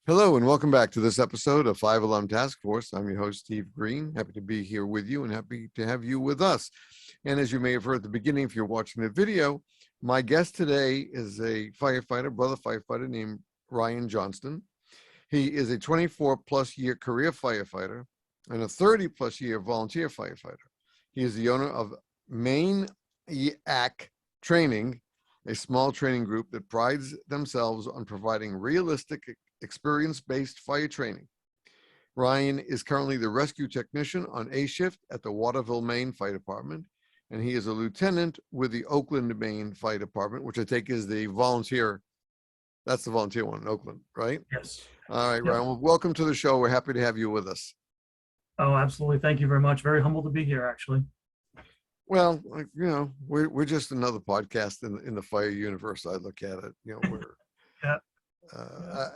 Hello and welcome back to this episode of 5 Alarm Task Force. I'm your host, Steve Green. Happy to be here with you and happy to have you with us. And as you may have heard at the beginning, if you're watching the video, my guest today is a firefighter, brother firefighter named Ryan Johnston. He is a 24-plus year career firefighter and a 30-plus year volunteer firefighter. He is the owner of Maineiac Training, a small training group that prides themselves on providing realistic, experience-based fire training. Ryan is currently the rescue technician on A shift at the Waterville Maine Fire Department, and he is a lieutenant with the Oakland Maine Fire Department, which I take is the volunteer. That's the volunteer one in Oakland, right? Yes. All right, Yep. Ryan, well, welcome to the show. We're happy to have you with us. Oh, absolutely. Thank you very much. Very humble to be here, actually. Well, we're just another podcast in the fire universe. I look at it, we're Yeah.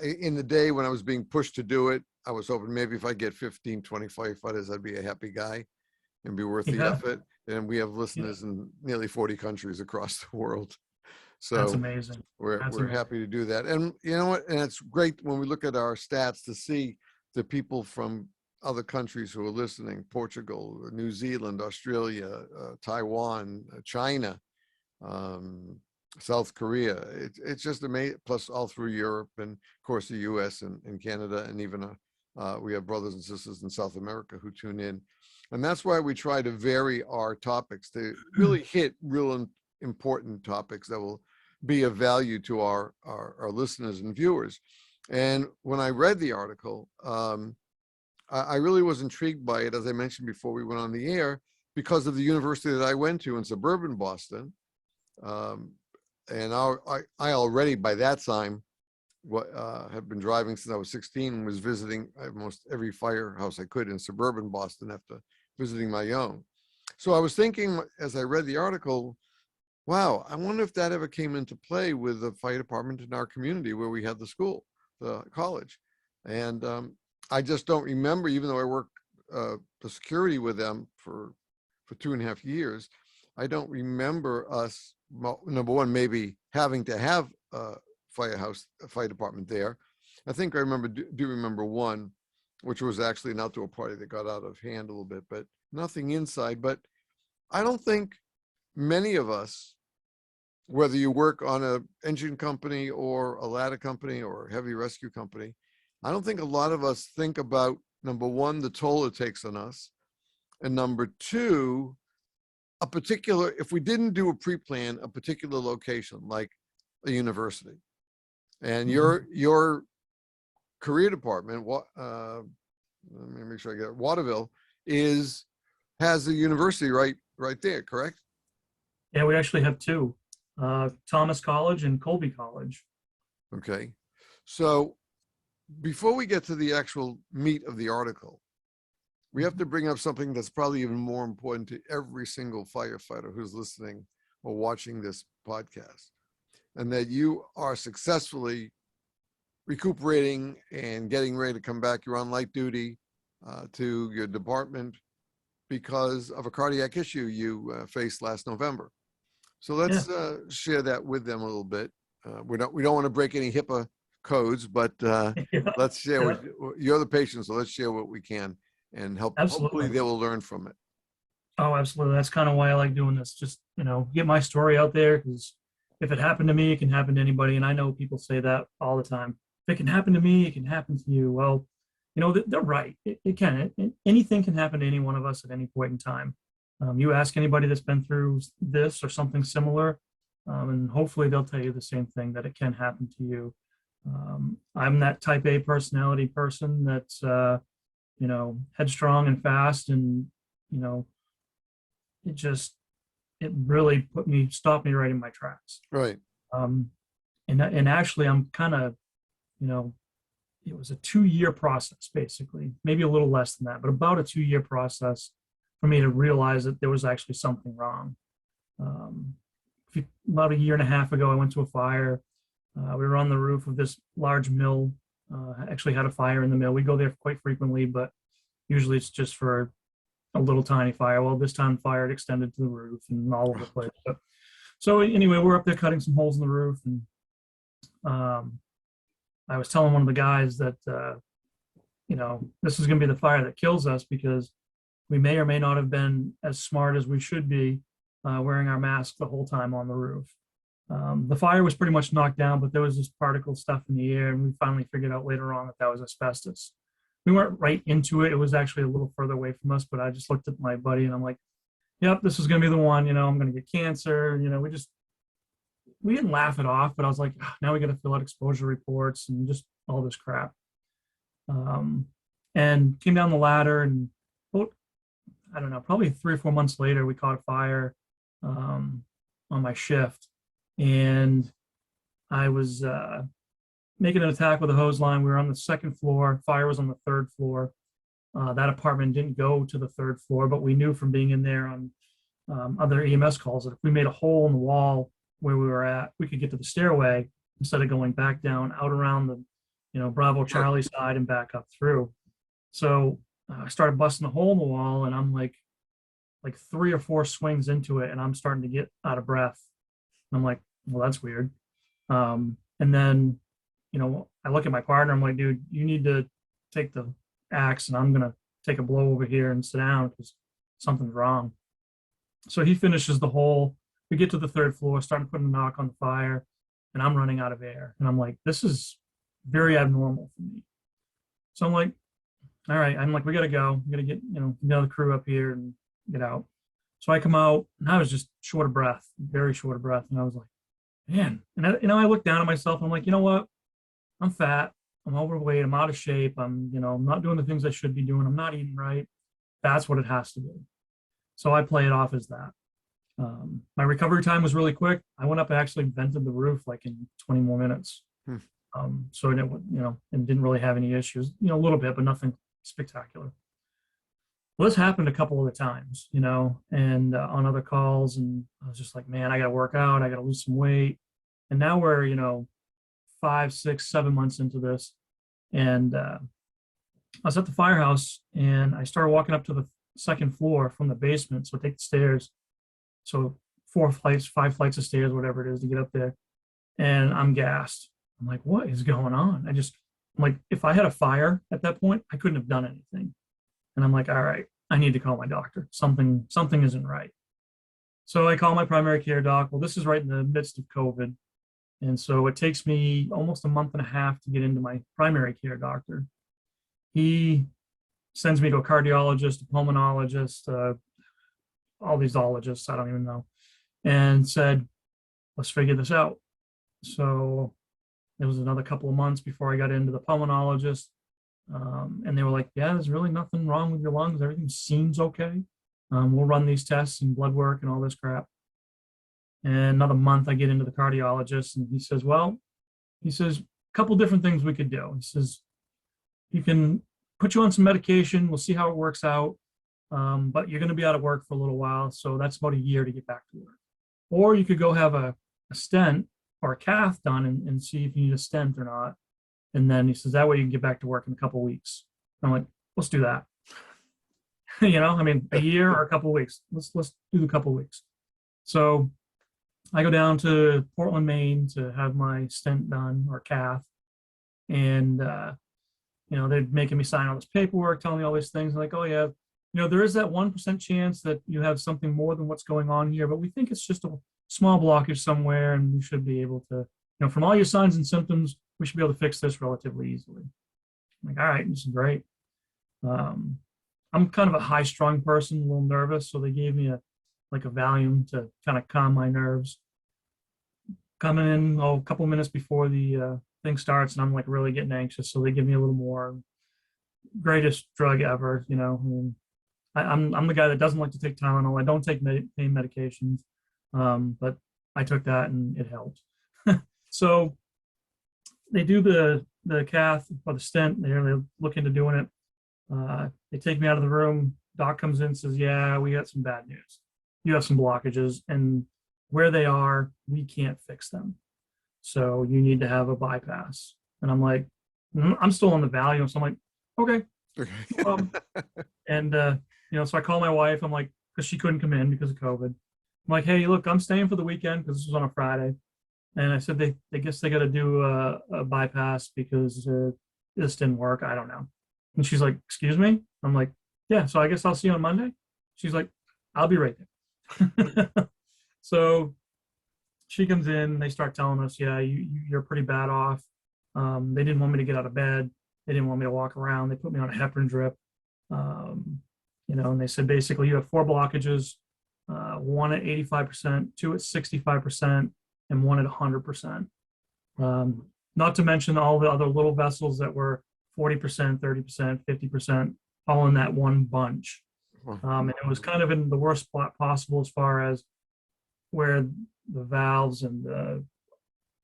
in the day when I was being pushed to do it, I was hoping maybe if I get 15, 20 firefighters, I'd be a happy guy and be worth the effort. And we have listeners in nearly 40 countries across the world. So that's amazing. We're happy to do that. And you know what? And it's great when we look at our stats to see the people from other countries who are listening: Portugal, New Zealand, Australia, Taiwan, China, South Korea. It's just amazing. Plus all through Europe and of course the US and Canada, and even we have brothers and sisters in South America who tune in. And that's why we try to vary our topics to really hit real important topics that will be of value to our listeners and viewers. And when I read the article, I really was intrigued by it, as I mentioned before we went on the air, because of the university that I went to in suburban Boston. And I already by that time had been driving since I was 16 and was visiting almost every firehouse I could in suburban Boston after visiting my own. So I was thinking as I read the article, wow, I wonder if that ever came into play with the fire department in our community where we had the school, the college. And I just don't remember, even though I worked the security with them for 2.5 years, I don't remember us, number one, maybe having to have a fire department there. I think I do remember one, which was actually an outdoor party that got out of hand a little bit, but nothing inside. But I don't think many of us, whether you work on an engine company or a ladder company or a heavy rescue company, I don't think a lot of us think about, number one, the toll it takes on us, and number two, if we didn't do a pre-plan, a particular location like a university. And your career department, let me make sure I get it, Waterville has a university right there, correct? Yeah, we actually have two, Thomas College and Colby College. Okay. So before we get to the actual meat of the article, we have to bring up something that's probably even more important to every single firefighter who's listening or watching this podcast, and that you are successfully recuperating and getting ready to come back. You're on light duty to your department because of a cardiac issue you faced last November. So let's share that with them a little bit. We don't want to break any HIPAA codes, but let's share. You're the patient, so let's share what we can and hopefully they will learn from it. Oh, absolutely. That's kind of why I like doing this. Just, get my story out there, because if it happened to me, it can happen to anybody. And I know people say that all the time. If it can happen to me, it can happen to you. Well, they're right. It can. Anything can happen to any one of us at any point in time. You ask anybody that's been through this or something similar, and hopefully they'll tell you the same thing, that it can happen to you. I'm that type A personality person that's, headstrong and fast, and, it really stopped me right in my tracks. Right. And actually I'm kind of, it was a 2-year process, basically, maybe a little less than that, but about a 2-year process for me to realize that there was actually something wrong. About 1.5 years ago, I went to a fire. We were on the roof of this large mill, actually had a fire in the mill. We go there quite frequently, but usually it's just for a little tiny fire. Well, this time fire had extended to the roof and all over the place. So anyway, we're up there cutting some holes in the roof, and I was telling one of the guys that, this is going to be the fire that kills us because we may or may not have been as smart as we should be wearing our mask the whole time on the roof. The fire was pretty much knocked down, but there was this particle stuff in the air, and we finally figured out later on that that was asbestos. We weren't right into it. It was actually a little further away from us, but I just looked at my buddy and I'm like, yep, this is going to be the one, I'm going to get cancer. We didn't laugh it off, but I was like, now we got to fill out exposure reports and just all this crap. And came down the ladder, and I don't know, probably 3 or 4 months later, we caught a fire on my shift. And I was making an attack with a hose line. We were on the second floor. Fire was on the third floor. That apartment didn't go to the third floor, but we knew from being in there on other EMS calls that if we made a hole in the wall where we were at, we could get to the stairway instead of going back down out around the, Bravo Charlie side and back up through. So I started busting a hole in the wall, and I'm like 3 or 4 swings into it, and I'm starting to get out of breath. I'm like, well, that's weird. And then, I look at my partner. I'm like, dude, you need to take the axe, and I'm going to take a blow over here and sit down because something's wrong. So he finishes the hole. We get to the third floor, starting putting a knock on the fire, and I'm running out of air. And I'm like, this is very abnormal for me. So I'm like, all right. I'm like, we got to go. We got to get, the crew up here and get out. So I come out, and I was just short of breath, very short of breath. And I was like, man. And I looked down at myself, and I'm like, you know what? I'm fat. I'm overweight. I'm out of shape. I'm not doing the things I should be doing. I'm not eating right. That's what it has to be. So I play it off as that. My recovery time was really quick. I went up and actually vented the roof like in 20 more minutes. So it, and didn't really have any issues, a little bit, but nothing spectacular. Well, this happened a couple of times, and on other calls, and I was just like, man, I got to work out. I got to lose some weight. And now we're, 5, 6, 7 months into this. And I was at the firehouse, and I started walking up to the second floor from the basement. So I take the stairs. So 4 flights, 5 flights of stairs, whatever it is to get up there. And I'm gassed. I'm like, what is going on? I'm like, if I had a fire at that point, I couldn't have done anything. And I'm like, all right, I need to call my doctor. Something isn't right. So I call my primary care doc. Well, this is right in the midst of COVID. And so it takes me almost a month and a half to get into my primary care doctor. He sends me to a cardiologist, a pulmonologist, all these ologists, I don't even know, and said, let's figure this out. So it was another couple of months before I got into the pulmonologist. And they were like, yeah, there's really nothing wrong with your lungs. Everything seems okay. We'll run these tests and blood work and all this crap. And another month, I get into the cardiologist, and he says, a couple different things we could do. He says, you can put you on some medication. We'll see how it works out. But you're going to be out of work for a little while. So that's about a year to get back to work. Or you could go have a stent or a cath done and see if you need a stent or not. And then he says, that way you can get back to work in a couple of weeks. And I'm like, let's do that. A year or a couple of weeks. Let's do the couple of weeks. So I go down to Portland, Maine to have my stent done or cath. And, they're making me sign all this paperwork, telling me all these things. Like, oh, yeah, there is that 1% chance that you have something more than what's going on here, but we think it's just a small blockage somewhere, and we should be able to, from all your signs and symptoms, we should be able to fix this relatively easily. I'm like, all right, this is great. I'm kind of a high-strung person, a little nervous, so they gave me a Valium to kind of calm my nerves. Coming in a couple minutes before the thing starts, and I'm like really getting anxious, so they give me a little more. Greatest drug ever, I'm the guy that doesn't like to take Tylenol. I don't take pain medications, but I took that and it helped. So they do the cath or the stent. They look into doing it. They take me out of the room. Doc comes in and says, yeah, we got some bad news. You have some blockages, and where they are, we can't fix them. So you need to have a bypass. And I'm like, I'm still on the Valium. So I'm like, okay. And, so I call my wife. I'm like, because she couldn't come in because of COVID. I'm like, hey, look, I'm staying for the weekend because this was on a Friday. And I said, they guess they got to do a bypass because this didn't work. I don't know. And she's like, excuse me? I'm like, yeah, so I guess I'll see you on Monday. She's like, I'll be right there. So she comes in, they start telling us, yeah, you're pretty bad off. They didn't want me to get out of bed. They didn't want me to walk around. They put me on a heparin drip. And they said, basically, you have 4 blockages, one at 85%, 2 at 65%, and 1 at 100%. Not to mention all the other little vessels that were 40%, 30%, 50%, all in that one bunch. And it was kind of in the worst spot possible as far as where the valves and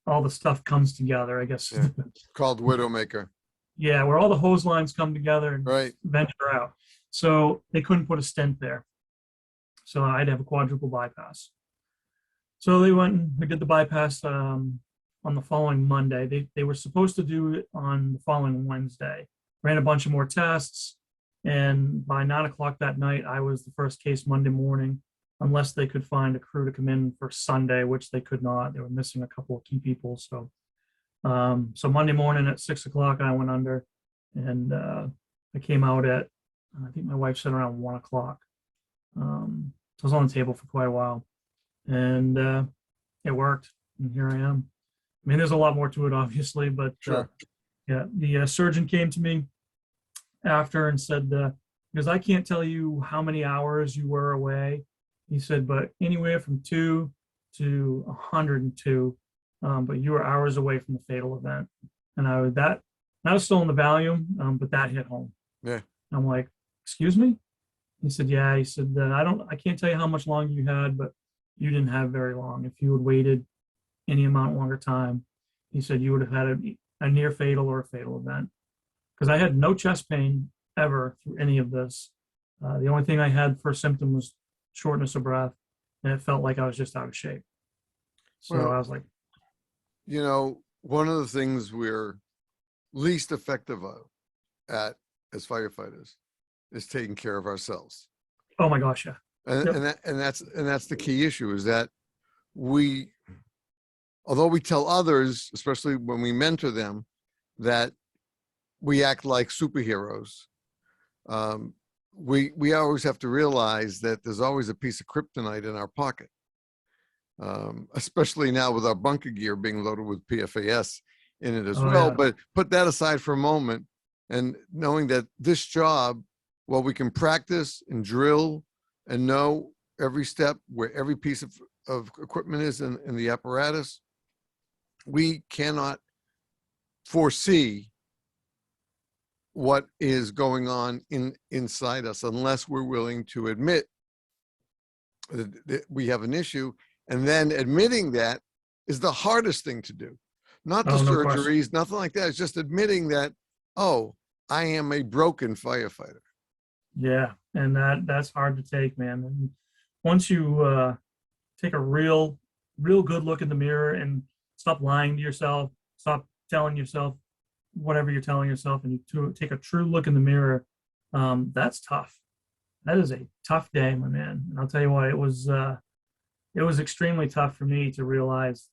all the stuff comes together, I guess. Yeah. Called Widowmaker. Yeah, where all the hose lines come together and right. venture out. So they couldn't put a stent there. So I had to have a quadruple bypass. So they went and we did the bypass on the following Monday. They were supposed to do it on the following Wednesday. Ran a bunch of more tests. And by 9 o'clock that night, I was the first case Monday morning, unless they could find a crew to come in for Sunday, which they could not. They were missing a couple of key people. So Monday morning at 6 o'clock, I went under, and I came out at, I think my wife said around 1 o'clock. So I was on the table for quite a while, and it worked, and here I am. I mean, there's a lot more to it, obviously, but sure. Yeah, the surgeon came to me after and said, because I can't tell you how many hours you were away. He said, but anywhere from 2 to 102, but you were hours away from the fatal event. And I was still in the Valium, but that hit home. Yeah. I'm like, excuse me? He said, yeah. He said, I can't tell you how much longer you had, but you didn't have very long. If you had waited any amount longer time, he said, you would have had a near fatal or a fatal event. Because I had no chest pain ever through any of this. The only thing I had for symptom was shortness of breath, and it felt like I was just out of shape. So I was like, one of the things we're least effective at as firefighters is taking care of ourselves. Oh my gosh, yeah. And that's the key issue, is that although we tell others, especially when we mentor them, that we act like superheroes, we always have to realize that there's always a piece of kryptonite in our pocket, especially now with our bunker gear being loaded with PFAS in it as well. Yeah. But put that aside for a moment, and knowing that this job, while we can practice and drill and know every step where every piece of equipment is in the apparatus, we cannot foresee what is going on inside us unless we're willing to admit that we have an issue. And then admitting that is the hardest thing to do. Not the surgeries, nothing like that. It's just admitting that, oh, I am a broken firefighter. Yeah, and that's hard to take, man. And once you take a real good look in the mirror and stop lying to yourself, stop telling yourself whatever you're telling yourself, and you take a true look in the mirror, that's tough. That is a tough day, my man. And I'll tell you what, it was extremely tough for me to realize,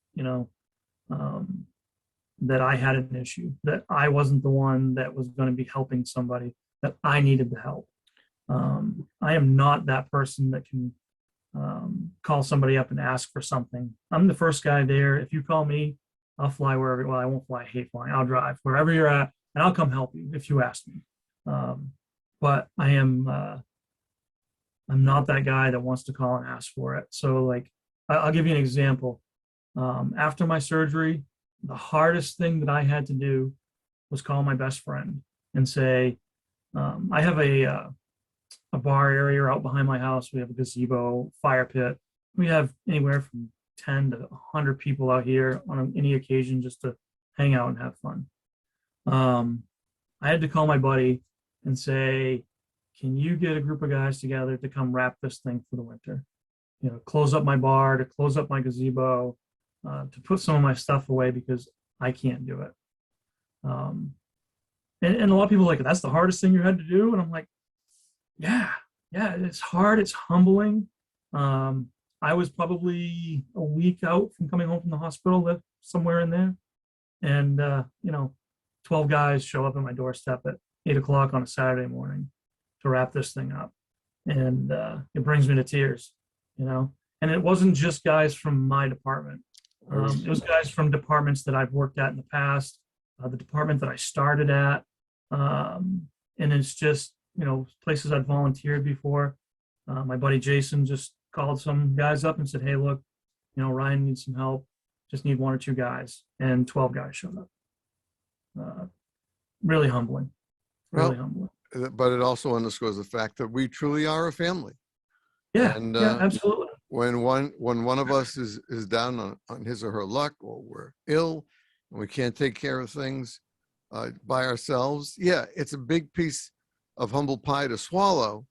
that I had an issue, that I wasn't the one that was going to be helping somebody, that I needed the help. I am not that person that can call somebody up and ask for something. I'm the first guy there. If you call me, I'll fly wherever. Well, I won't fly. I hate flying. I'll drive wherever you're at, and I'll come help you if you ask me. But I'm not that guy that wants to call and ask for it. So, like, I'll give you an example. After my surgery, the hardest thing that I had to do was call my best friend and say, I have a bar area out behind my house. We have a gazebo, fire pit. We have anywhere from 10 to 100 people out here on any occasion just to hang out and have fun. I had to call my buddy and say, can you get a group of guys together to come wrap this thing for the winter? Close up my bar, to close up my gazebo, to put some of my stuff away because I can't do it. And a lot of people are like, that's the hardest thing you had to do. And I'm like, yeah, it's hard. It's humbling. I was probably a week out from coming home from the hospital, somewhere in there. And, 12 guys show up at my doorstep at 8 o'clock on a Saturday morning to wrap this thing up. And it brings me to tears, And it wasn't just guys from my department. It was guys from departments that I've worked at in the past, the department that I started at. And it's just, places I've volunteered before. My buddy Jason just called some guys up and said, hey, look, Ryan needs some help. Just need 1 or 2 guys. And 12 guys showed up. Really humbling. Really humbling. But it also underscores the fact that we truly are a family. Yeah, And yeah, absolutely. when one of us is down on his or her luck, or we're ill and we can't take care of things by ourselves, it's a big piece of humble pie to swallow,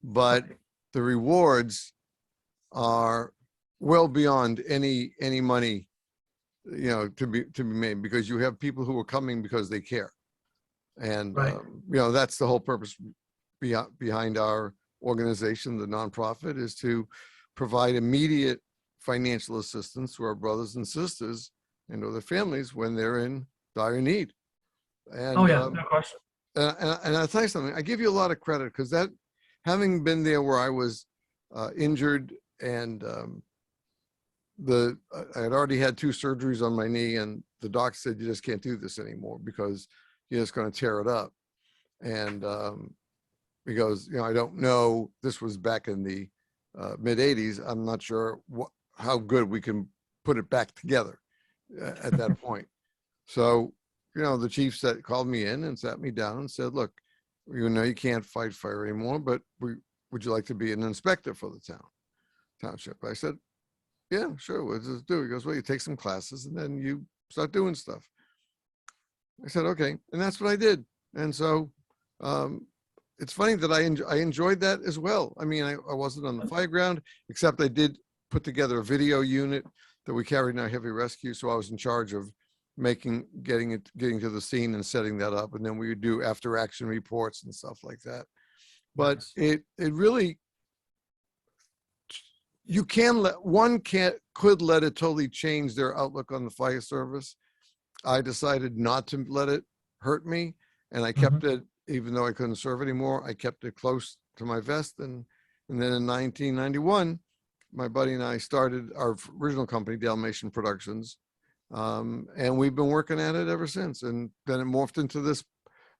but the rewards are well beyond any money to be made, because you have people who are coming because they care. And right. That's the whole purpose behind our organization, the nonprofit, is to provide immediate financial assistance to our brothers and sisters and to their families when they're in dire need. And, no question. And I'll tell you something, I give you a lot of credit, because that, having been there where I was injured, and I had already had 2 surgeries on my knee, and the doc said, you just can't do this anymore because you're just going to tear it up. And he goes, I don't know, this was back in the mid 80s. I'm not sure how good we can put it back together at that point. So, the chief called me in and sat me down and said, look, you can't fight fire anymore, but would you like to be an inspector for the township? I said, yeah, sure, we'll just do it. He goes, well, you take some classes and then you start doing stuff. I said, okay. And that's what I did. And so it's funny that I enjoyed that as well. I mean, I wasn't on the fire ground, except I did put together a video unit that we carried in our heavy rescue. So I was in charge of getting to the scene and setting that up. And then we would do after action reports and stuff like that. But it really, could let it totally change their outlook on the fire service. I decided not to let it hurt me, and I kept it, even though I couldn't serve anymore, I kept it close to my vest. And then in 1991, my buddy and I started our original company, Dalmatian Productions, and we've been working at it ever since. And then it morphed into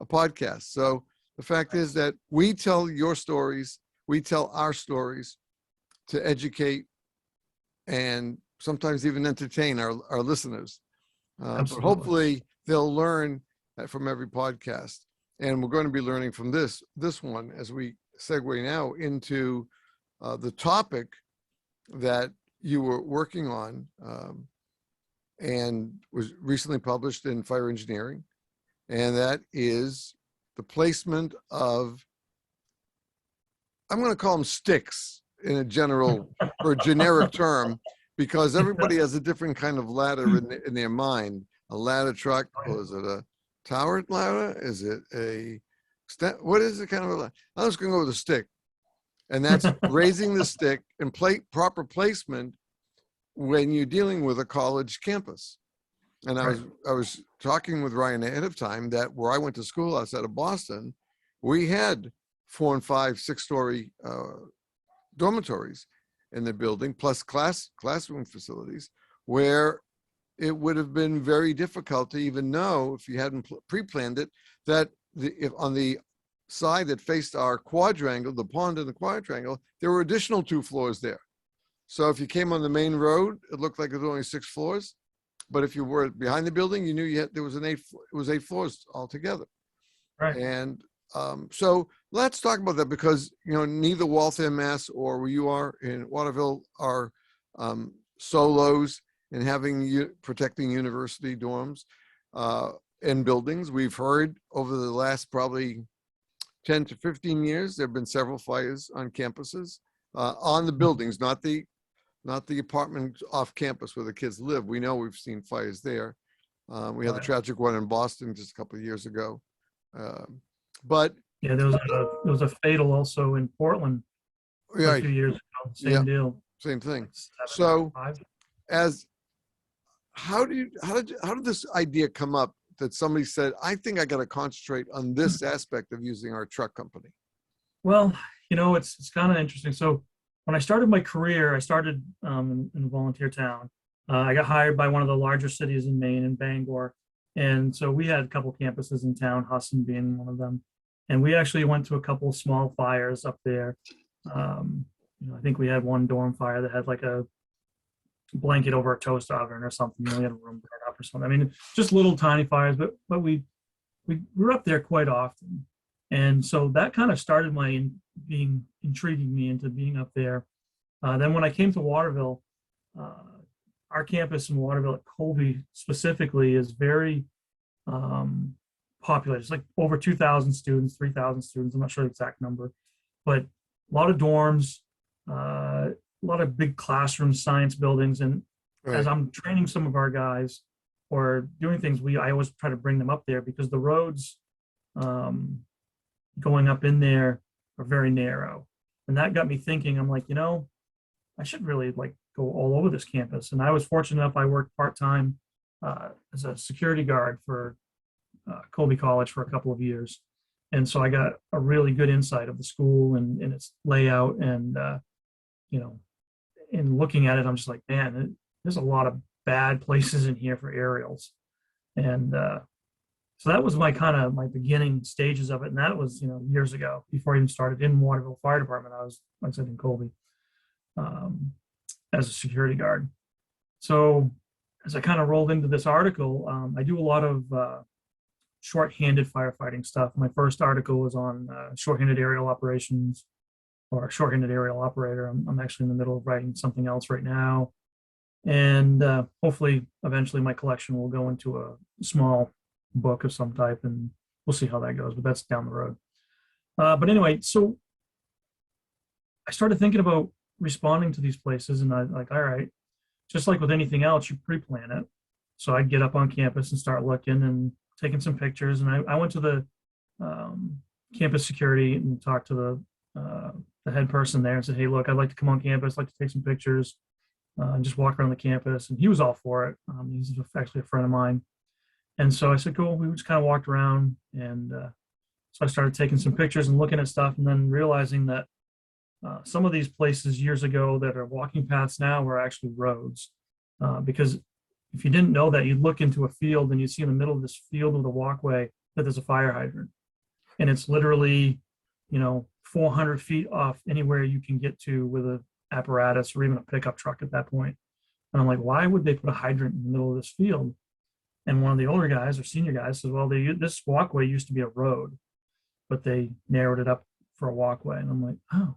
a podcast. So the fact is that we tell your stories, we tell our stories to educate and sometimes even entertain our listeners. But hopefully they'll learn from every podcast. And we're going to be learning from this one as we segue now into the topic that you were working on and was recently published in Fire Engineering. And that is the placement of, I'm going to call them sticks in a general or a generic term, because everybody has a different kind of ladder in their mind. A ladder truck, or is it a tower ladder? Is it what is it kind of a ladder? I'm just going to go with a stick. And that's raising the stick and proper placement when you're dealing with a college campus. And I was talking with Ryan ahead of time that where I went to school outside of Boston, we had 4 and 5, 6-story dormitories in the building, plus classroom facilities, where it would have been very difficult to even know, if you hadn't pre-planned it, that if on the side that faced our quadrangle, the pond in the quadrangle, there were additional 2 floors there. So if you came on the main road, it looked like it was only 6 floors. But if you were behind the building, you knew there was it was 8 floors altogether. Right. And so let's talk about that, because neither Waltham, Mass, or where you are in Waterville are solos in protecting university dorms and buildings. We've heard over the last probably 10 to 15 years, there have been several fires on campuses, on the buildings, not the apartment off campus where the kids live. We know we've seen fires there. We had the tragic one in Boston just a couple of years ago. But yeah, there was a fatal also in Portland a few years ago. Same deal. Same thing. like 7, So 5. as, how did this idea come up that somebody said, I think I got to concentrate on this aspect of using our truck company? Well, it's kind of interesting. So when I started my career, I started in a volunteer town. I got hired by one of the larger cities in Maine, in Bangor. And so we had a couple campuses in town, Husson being one of them. And we actually went to a couple of small fires up there. I think we had one dorm fire that had like a blanket over a toast oven or something. We had a room burn up or something. I mean, just little tiny fires, but we were up there quite often. And so that kind of started my intriguing me into being up there. Then when I came to Waterville, our campus in Waterville at Colby specifically is very populated. It's like over 2,000 students, 3,000 students. I'm not sure the exact number, but a lot of dorms, a lot of big classrooms, science buildings. And as I'm training some of our guys or doing things, I always try to bring them up there because the roads going up in there are very narrow. And that got me thinking, I'm like, I should really like go all over this campus. And I was fortunate enough, I worked part-time as a security guard for Colby College for a couple of years. And so I got a really good insight of the school and its layout. And, in looking at it, I'm just like, man, there's a lot of bad places in here for aerials. And so that was my beginning stages of it. And that was, years ago before I even started in Waterville Fire Department. I was, like I said, in Colby as a security guard. So as I kind of rolled into this article, I do a lot of shorthanded firefighting stuff. My first article was on shorthanded aerial operations or shorthanded aerial operator. I'm actually in the middle of writing something else right now. And hopefully, eventually my collection will go into a small book of some type, and we'll see how that goes, but that's down the road. But anyway, so I started thinking about responding to these places, and I like, all right, just like with anything else, you pre-plan it. So I'd get up on campus and start looking and taking some pictures. And I went to the campus security and talked to the head person there and said, hey, look, I'd like to come on campus, I'd like to take some pictures, and just walk around the campus. And he was all for it. He's actually a friend of mine. And so I said, cool. We just kind of walked around. And so I started taking some pictures and looking at stuff, and then realizing that some of these places years ago that are walking paths now were actually roads. Because if you didn't know that, you'd look into a field and you see in the middle of this field with a walkway that there's a fire hydrant. And it's literally, 400 feet off anywhere you can get to with an apparatus or even a pickup truck at that point. And I'm like, why would they put a hydrant in the middle of this field? And one of the older guys or senior guys says, well, this walkway used to be a road, but they narrowed it up for a walkway. And I'm like, oh.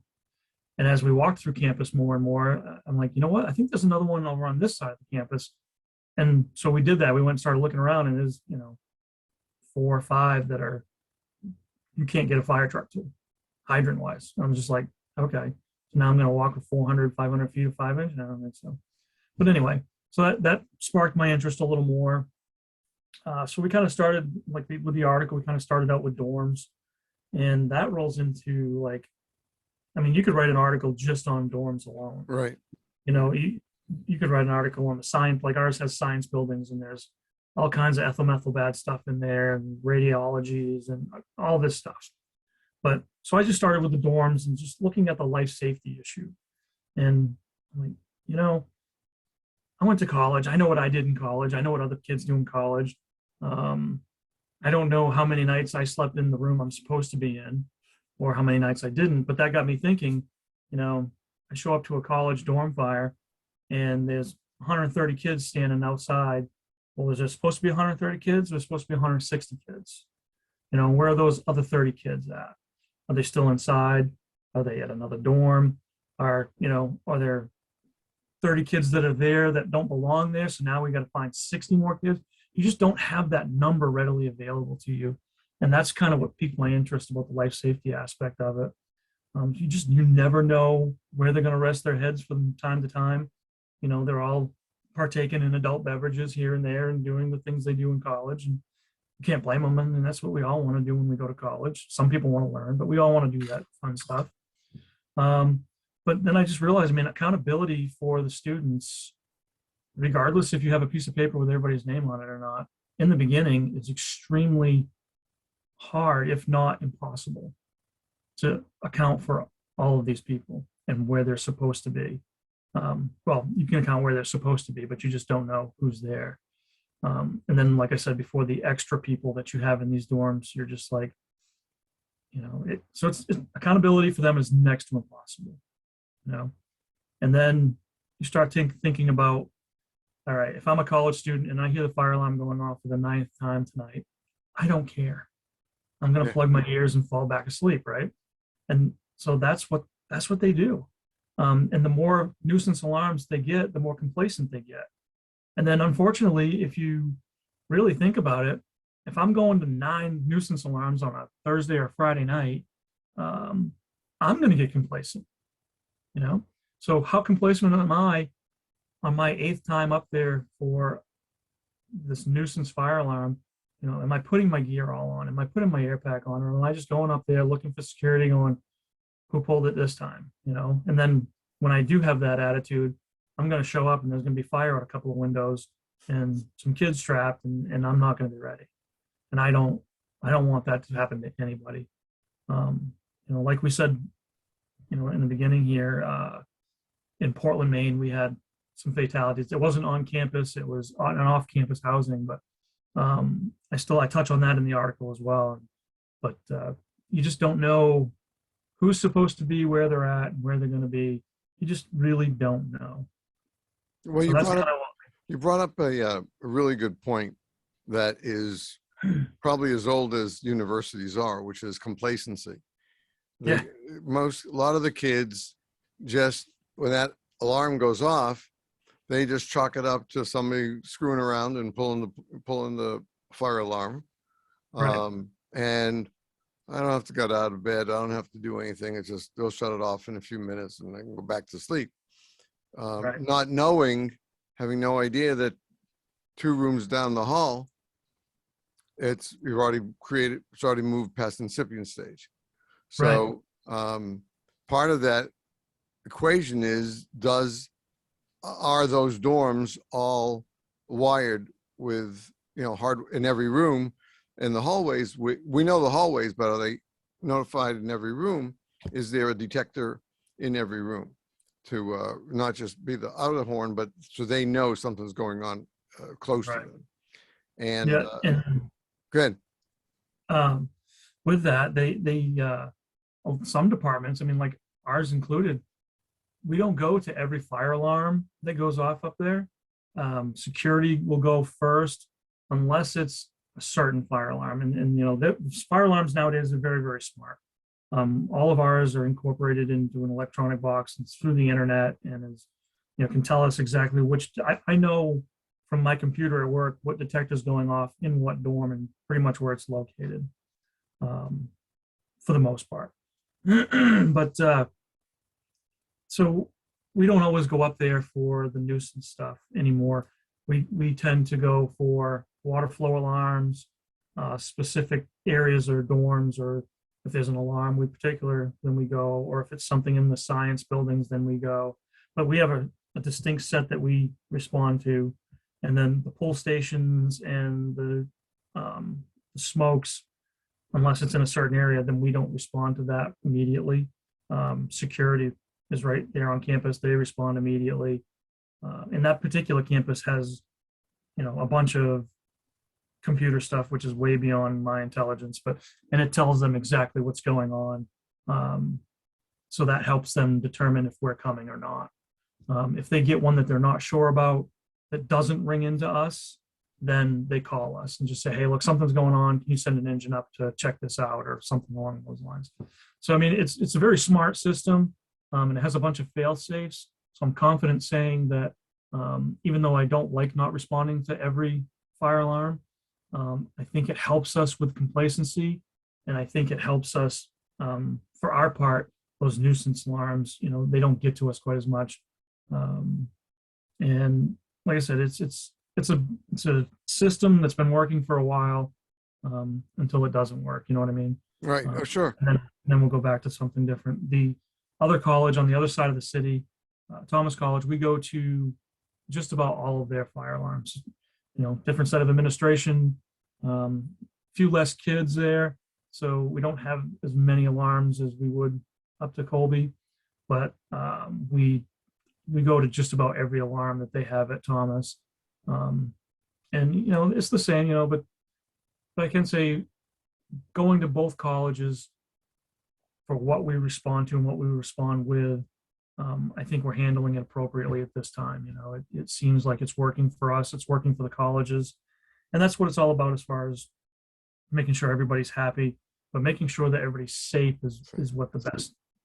And as we walked through campus more and more, I'm like, you know what? I think there's another one over on this side of the campus. And so we did that. We went and started looking around, and there's, 4 or 5 that you can't get a fire truck to, hydrant wise. I'm just like, okay. So now I'm going to walk with 400, 500 feet of 5-inch. I don't think so. But anyway, so that sparked my interest a little more. So we kind of started with the article, we kind of started out with dorms, and that rolls into you could write an article just on dorms alone. Right. You could write an article on the science, like ours has science buildings, and there's all kinds of ethyl methyl bad stuff in there and radiologies and all this stuff. But so I just started with the dorms and just looking at the life safety issue. And I'm like, I went to college. I know what I did in college. I know what other kids do in college. I don't know how many nights I slept in the room I'm supposed to be in or how many nights I didn't, but that got me thinking, I show up to a college dorm fire and there's 130 kids standing outside. Well, is there supposed to be 130 kids? There's supposed to be 160 kids. Where are those other 30 kids at? Are they still inside? Are they at another dorm? Are there 30 kids that are there that don't belong there? So now we got to find 60 more kids. You just don't have that number readily available to you. And that's kind of what piqued my interest about the life safety aspect of it. You never know where they're going to rest their heads from time to time. They're all partaking in adult beverages here and there and doing the things they do in college. And you can't blame them. And that's what we all want to do when we go to college. Some people want to learn, but we all want to do that fun stuff. But then I just realized, I mean, accountability for the students, regardless if you have a piece of paper with everybody's name on it or not, in the beginning is extremely hard, if not impossible, to account for all of these people and where they're supposed to be. Well, you can account where they're supposed to be, but you just don't know who's there. And then, like I said before, the extra people that you have in these dorms, you're just like, so it's accountability for them is next to impossible, And then you start thinking about, all right, if I'm a college student and I hear the fire alarm going off for the 9th time tonight, I don't care. I'm going to plug my ears and fall back asleep, right? And so that's what they do. And the more nuisance alarms they get, the more complacent they get. And then, unfortunately, if you really think about it, if I'm going to 9 nuisance alarms on a Thursday or Friday night, I'm going to get complacent, So how complacent am I on my 8th time up there for this nuisance fire alarm? Am I putting my gear all on? Am I putting my air pack on? Or am I just going up there looking for security going, who pulled it this time? And then when I do have that attitude, I'm going to show up and there's going to be fire out a couple of windows and some kids trapped, and I'm not going to be ready. And I don't want that to happen to anybody. Like we said, in the beginning here, in Portland, Maine, we had some fatalities. It wasn't on campus; it was on and off-campus housing. But I touch on that in the article as well. But you just don't know who's supposed to be where they're at and where they're going to be. You just really don't know. Well, so you brought up a really good point that is probably as old as universities are, which is complacency. A lot of the kids, just when that alarm goes off, they just chalk it up to somebody screwing around and pulling the fire alarm. Right. And I don't have to get out of bed. I don't have to do anything. It's just they'll shut it off in a few minutes and I can go back to sleep. Not knowing, having no idea that 2 rooms down the hall, it's already moved past incipient stage. So part of that equation is, are those dorms all wired with, hard in every room? In the hallways, we know the hallways, but are they notified in every room? Is there a detector in every room to not just be the outer horn, but so they know something's going on close to them? And good. With that, they some departments, I mean, like ours included, we don't go to every fire alarm that goes off up there. Security will go first unless it's a certain fire alarm. And fire alarms nowadays are very, very smart. All of ours are incorporated into an electronic box. It's through the internet and is, can tell us exactly which. I know from my computer at work what detector is going off in what dorm and pretty much where it's located, for the most part. But so we don't always go up there for the nuisance stuff anymore. We tend to go for water flow alarms, specific areas or dorms, or if there's an alarm then we go, or if it's something in the science buildings, then we go. But we have a distinct set that we respond to. And then the pull stations and the smokes, unless it's in a certain area, then we don't respond to that immediately. Security is right there on campus. They respond immediately. And that particular campus has, a bunch of computer stuff, which is way beyond my intelligence, and it tells them exactly what's going on. So that helps them determine if we're coming or not. If they get one that they're not sure about, that doesn't ring into us, then they call us and just say, hey, look, something's going on. Can you send an engine up to check this out, or something along those lines? So, I mean, it's a very smart system, and it has a bunch of fail safes. So I'm confident saying that even though I don't like not responding to every fire alarm, I think it helps us with complacency. And I think it helps us, for our part, those nuisance alarms, they don't get to us quite as much. And like I said, it's a system that's been working for a while, until it doesn't work. You know what I mean? Right. Oh, sure. And then we'll go back to something different. The other college on the other side of the city, Thomas College, we go to just about all of their fire alarms. You know, different set of administration, few less kids there, so we don't have as many alarms as we would up to Colby, but we go to just about every alarm that they have at Thomas. And you know, it's the same, you know, but I can say going to both colleges for what we respond to and what we respond with, I think we're handling it appropriately at this time. You know, it seems like it's working for us, it's working for the colleges, and that's what it's all about as far as making sure everybody's happy, but making sure that everybody's safe is what the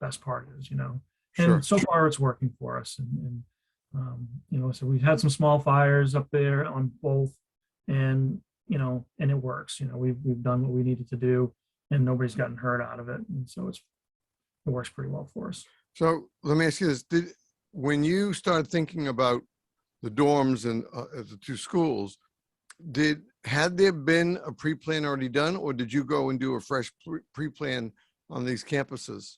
best part is, you know. Sure. And so far it's working for us. And you know, so we've had some small fires up there on both, and you know, and it works. You know, we've done what we needed to do, and nobody's gotten hurt out of it, and so it works pretty well for us. So let me ask you this: when you started thinking about the dorms and the two schools, had there been a pre-plan already done, or did you go and do a fresh pre-plan on these campuses?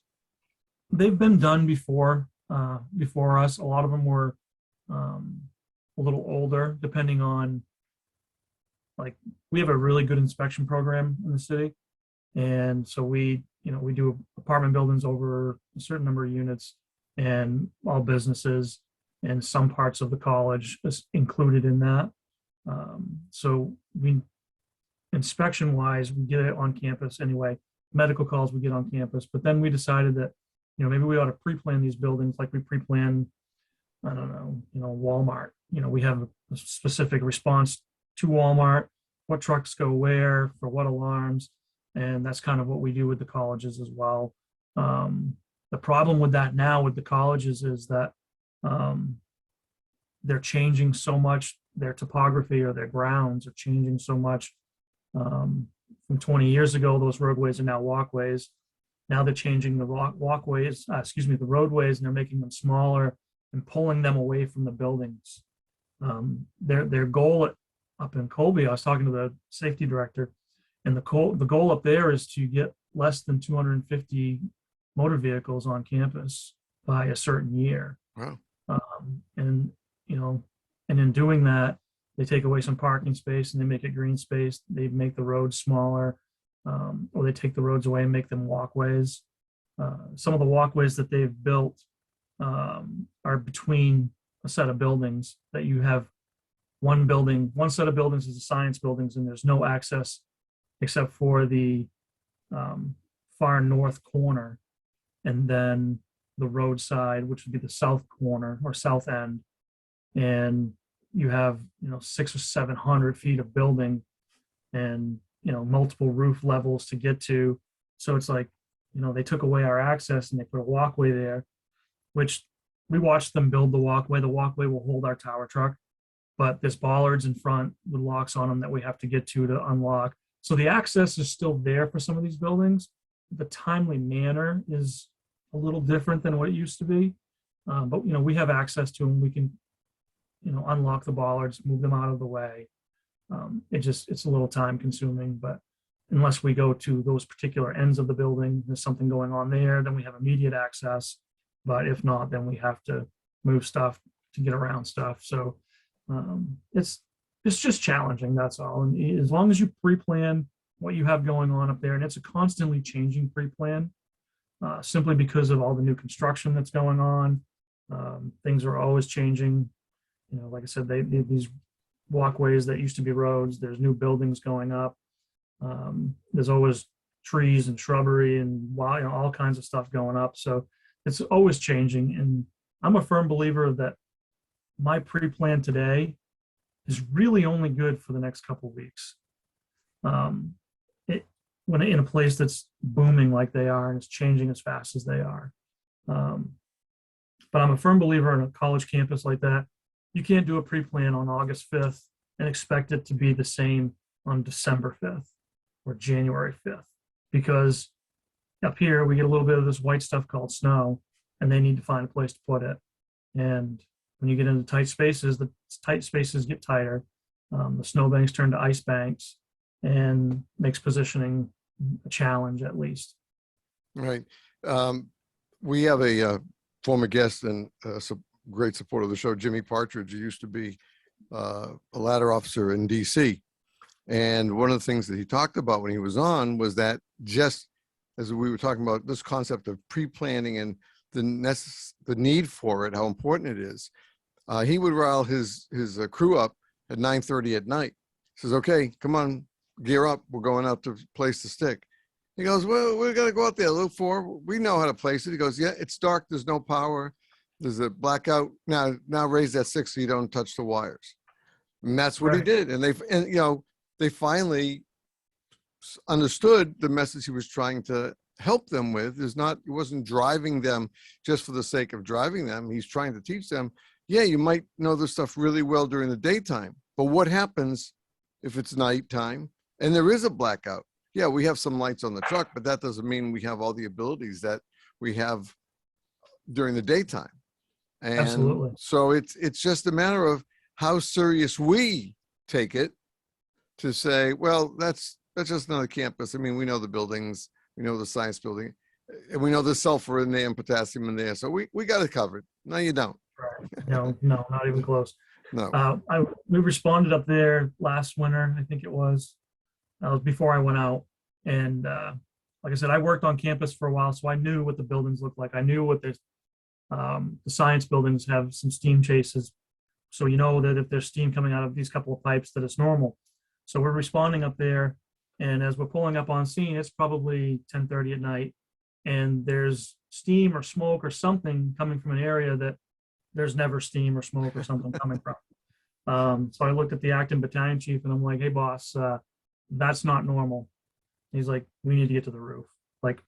They've been done before us. A lot of them were a little older, depending on, like, we have a really good inspection program in the city, and so we do apartment buildings over a certain number of units, and all businesses, and some parts of the college is included in that. So inspection wise, we get it on campus anyway. Medical calls we get on campus, but then we decided that, you know, maybe we ought to pre-plan these buildings like we pre-plan, I don't know, you know, Walmart. You know, we have a specific response to Walmart, what trucks go where for what alarms, and that's kind of what we do with the colleges as well. The problem with that now with the colleges is that they're changing so much. Their topography or their grounds are changing so much. From 20 years ago, those roadways are now walkways. Now they're changing the the roadways, and they're making them smaller and pulling them away from the buildings. Their goal up in Colby, I was talking to the safety director, and the goal up there is to get less than 250 motor vehicles on campus by a certain year. Wow. And you know, and in doing that, they take away some parking space and they make it green space. They make the roads smaller, or they take the roads away and make them walkways. Some of the walkways that they've built are between a set of buildings that you have one set of buildings is the science buildings, and there's no access except for the far north corner, and then the roadside, which would be the south corner or south end. And you have, you know, 600 or 700 feet of building, and, you know, multiple roof levels to get to. So it's like, you know, they took away our access and they put a walkway there, which we watched them build the walkway. The walkway will hold our tower truck, but there's bollards in front with locks on them that we have to get to unlock. So the access is still there for some of these buildings. The timely manner is a little different than what it used to be. But, you know, we have access to them. We can, you know, unlock the bollards, move them out of the way. It's a little time consuming, but unless we go to those particular ends of the building, there's something going on there, then we have immediate access. But if not, then we have to move stuff to get around stuff. So it's just challenging, that's all. And as long as you pre-plan what you have going on up there, and it's a constantly changing pre-plan, simply because of all the new construction that's going on. Things are always changing. You know, like I said, these walkways that used to be roads, there's new buildings going up. There's always trees and shrubbery and, you know, all kinds of stuff going up. So it's always changing. And I'm a firm believer that my pre-plan today is really only good for the next couple of weeks. When in a place that's booming like they are and it's changing as fast as they are. But I'm a firm believer in a college campus like that. You can't do a pre-plan on August 5th and expect it to be the same on December 5th or January 5th, because up here we get a little bit of this white stuff called snow, and they need to find a place to put it. And when you get into tight spaces, the tight spaces get tighter. The snowbanks turn to ice banks, and makes positioning a challenge, at least. Right. we have a former guest and great supporter of the show, Jimmy Partridge, who used to be a ladder officer in DC. And one of the things that he talked about when he was on was that, just as we were talking about this concept of pre-planning and the need for it, how important it is, he would rile his crew up at 9:30 at night. He says, okay, come on, gear up. We're going out to place the stick. He goes, well, we're going to go out there, look for, we know how to place it. He goes, yeah, it's dark. There's no power. There's a blackout. Now raise that 6 so you don't touch the wires. And that's what he did. And they finally understood the message he was trying to help them with. He wasn't driving them just for the sake of driving them. He's trying to teach them, yeah, you might know this stuff really well during the daytime, but what happens if it's nighttime and there is a blackout? Yeah, we have some lights on the truck, but that doesn't mean we have all the abilities that we have during the daytime. And Absolutely. so it's just a matter of how serious we take it to say, well, that's just another campus. I mean, we know the buildings, we know the science building, and we know there's sulfur in there and potassium in there. So we got it covered. No, you don't. Right. No, not even close. No. We responded up there last winter, I think it was. That was before I went out. And like I said, I worked on campus for a while, so I knew what the buildings looked like. I knew what the science buildings have some steam chases. So you know that if there's steam coming out of these couple of pipes, that it's normal. So we're responding up there. And as we're pulling up on scene, it's probably 10:30 at night. And there's steam or smoke or something coming from an area that there's never steam or smoke or something coming from. So I looked at the acting battalion chief and I'm like, hey, boss, that's not normal. He's like, we need to get to the roof, like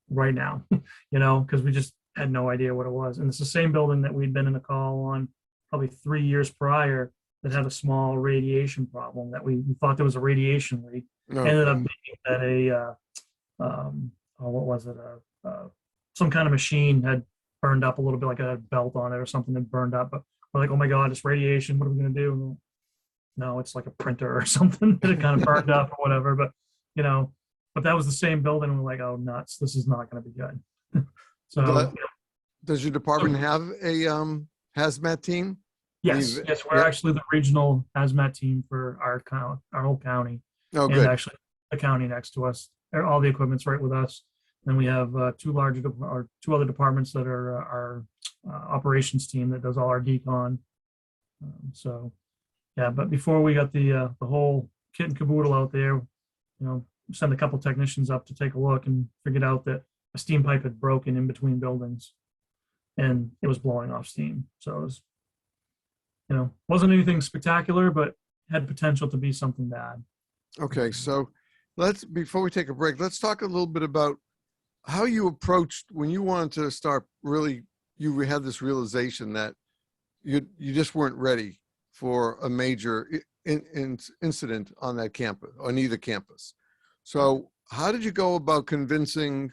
right now, because we just had no idea what it was. And it's the same building that we'd been in a call on probably 3 years prior that had a small radiation problem that we thought there was a radiation leak. No. Ended up being that what was it? Some kind of machine had burned up a little bit, like a belt on it or something had burned up. But we're like, oh my God, it's radiation. What are we going to do? No, it's like a printer or something that it kind of burned up or whatever. But, but that was the same building. And we're like, oh, nuts. This is not going to be good. So does your department have a hazmat team? Yes, we're actually the regional hazmat team for our whole county. Oh, and good. Actually, the county next to us. All the equipment's right with us. Then we have two other departments that are our operations team that does all our decon. But before we got the whole kit and caboodle out there, send a couple technicians up to take a look and figured out that a steam pipe had broken in between buildings, and it was blowing off steam. So it was, wasn't anything spectacular, but had potential to be something bad. Okay, so before we take a break, let's talk a little bit about how you approached when you wanted to start. Really, you had this realization that you just weren't ready for a major incident on that campus, on either campus. So how did you go about convincing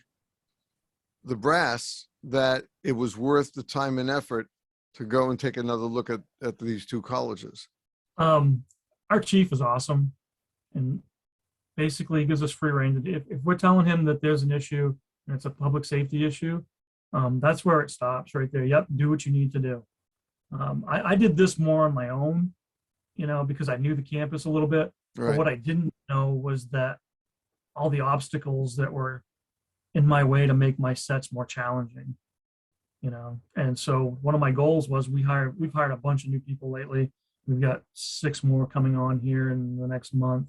the brass that it was worth the time and effort to go and take another look at these two colleges? Our chief is awesome, and basically gives us free rein. If we're telling him that there's an issue and it's a public safety issue, that's where it stops right there. Yep, do what you need to do. I did this more on my own, because I knew the campus a little bit. Right. But what I didn't know was that all the obstacles that were in my way to make my sets more challenging, And so one of my goals was we've hired a bunch of new people lately. We've got 6 more coming on here in the next month.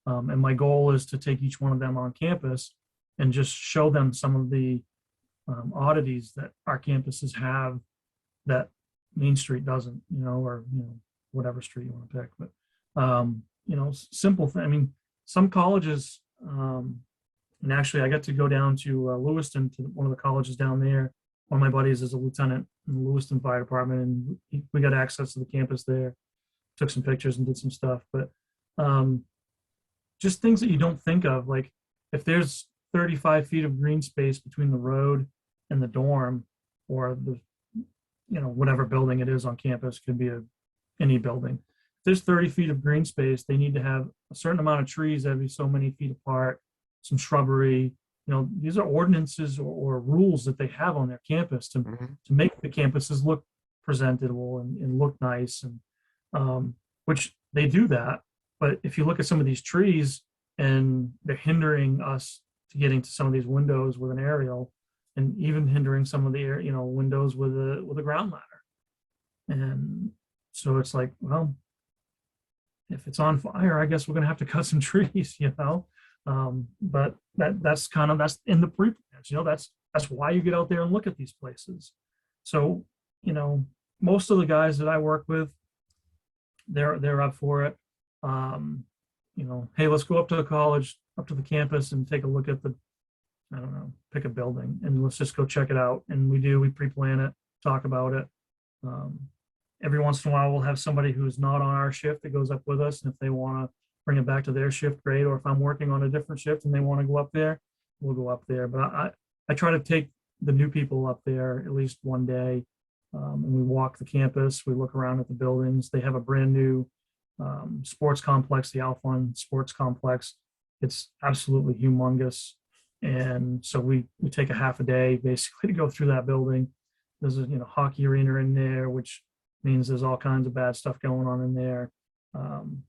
And my goal is to take each one of them on campus and just show them some of the oddities that our campuses have that Main Street doesn't, or whatever street you want to pick. But simple thing. I mean, some colleges, and actually I got to go down to Lewiston, to one of the colleges down there. One of my buddies is a lieutenant in the Lewiston Fire Department, and we got access to the campus there. Took some pictures and did some stuff, but just things that you don't think of, like if there's 35 feet of green space between the road and the dorm, or the whatever building it is on campus, could be any building. If there's 30 feet of green space, they need to have a certain amount of trees every so many feet apart, some shrubbery, these are ordinances or rules that they have on their campus Mhm. to make the campuses look presentable and look nice, and which they do that. But if you look at some of these trees and they're hindering us to getting to some of these windows with an aerial, and even hindering some of the windows with a ground ladder. And so it's like, well, if it's on fire, I guess we're gonna have to cut some trees. But that's in the pre-plans. That's why you get out there and look at these places. So, most of the guys that I work with, they're up for it. Hey, let's go up to the college, up to the campus, and take a look at I don't know, pick a building, and let's just go check it out. And we pre-plan it, talk about it. Every once in a while, we'll have somebody who's not on our shift that goes up with us, and if they want to bring it back to their shift, great. Or if I'm working on a different shift and they want to go up there, we'll go up there. But I try to take the new people up there at least one day, and we walk the campus. We look around at the buildings. They have a brand new sports complex, the Alphon Sports Complex. It's absolutely humongous. And so we take a half a day basically to go through that building. There's a hockey arena in there, which means there's all kinds of bad stuff going on in there. And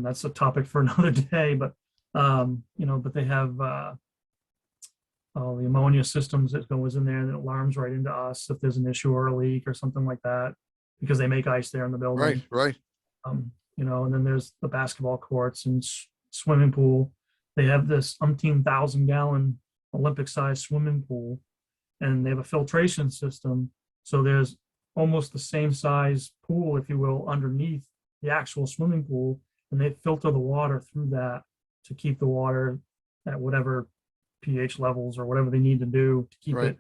that's a topic for another day. But but they have all the ammonia systems that goes in there, and it alarms right into us if there's an issue or a leak or something like that, because they make ice there in the building. Right. And then there's the basketball courts and swimming pool. They have this 1,000-gallon Olympic-sized swimming pool, and they have a filtration system. So there's almost the same size pool, if you will, underneath the actual swimming pool, and they filter the water through that to keep the water at whatever pH levels or whatever they need to do to keep it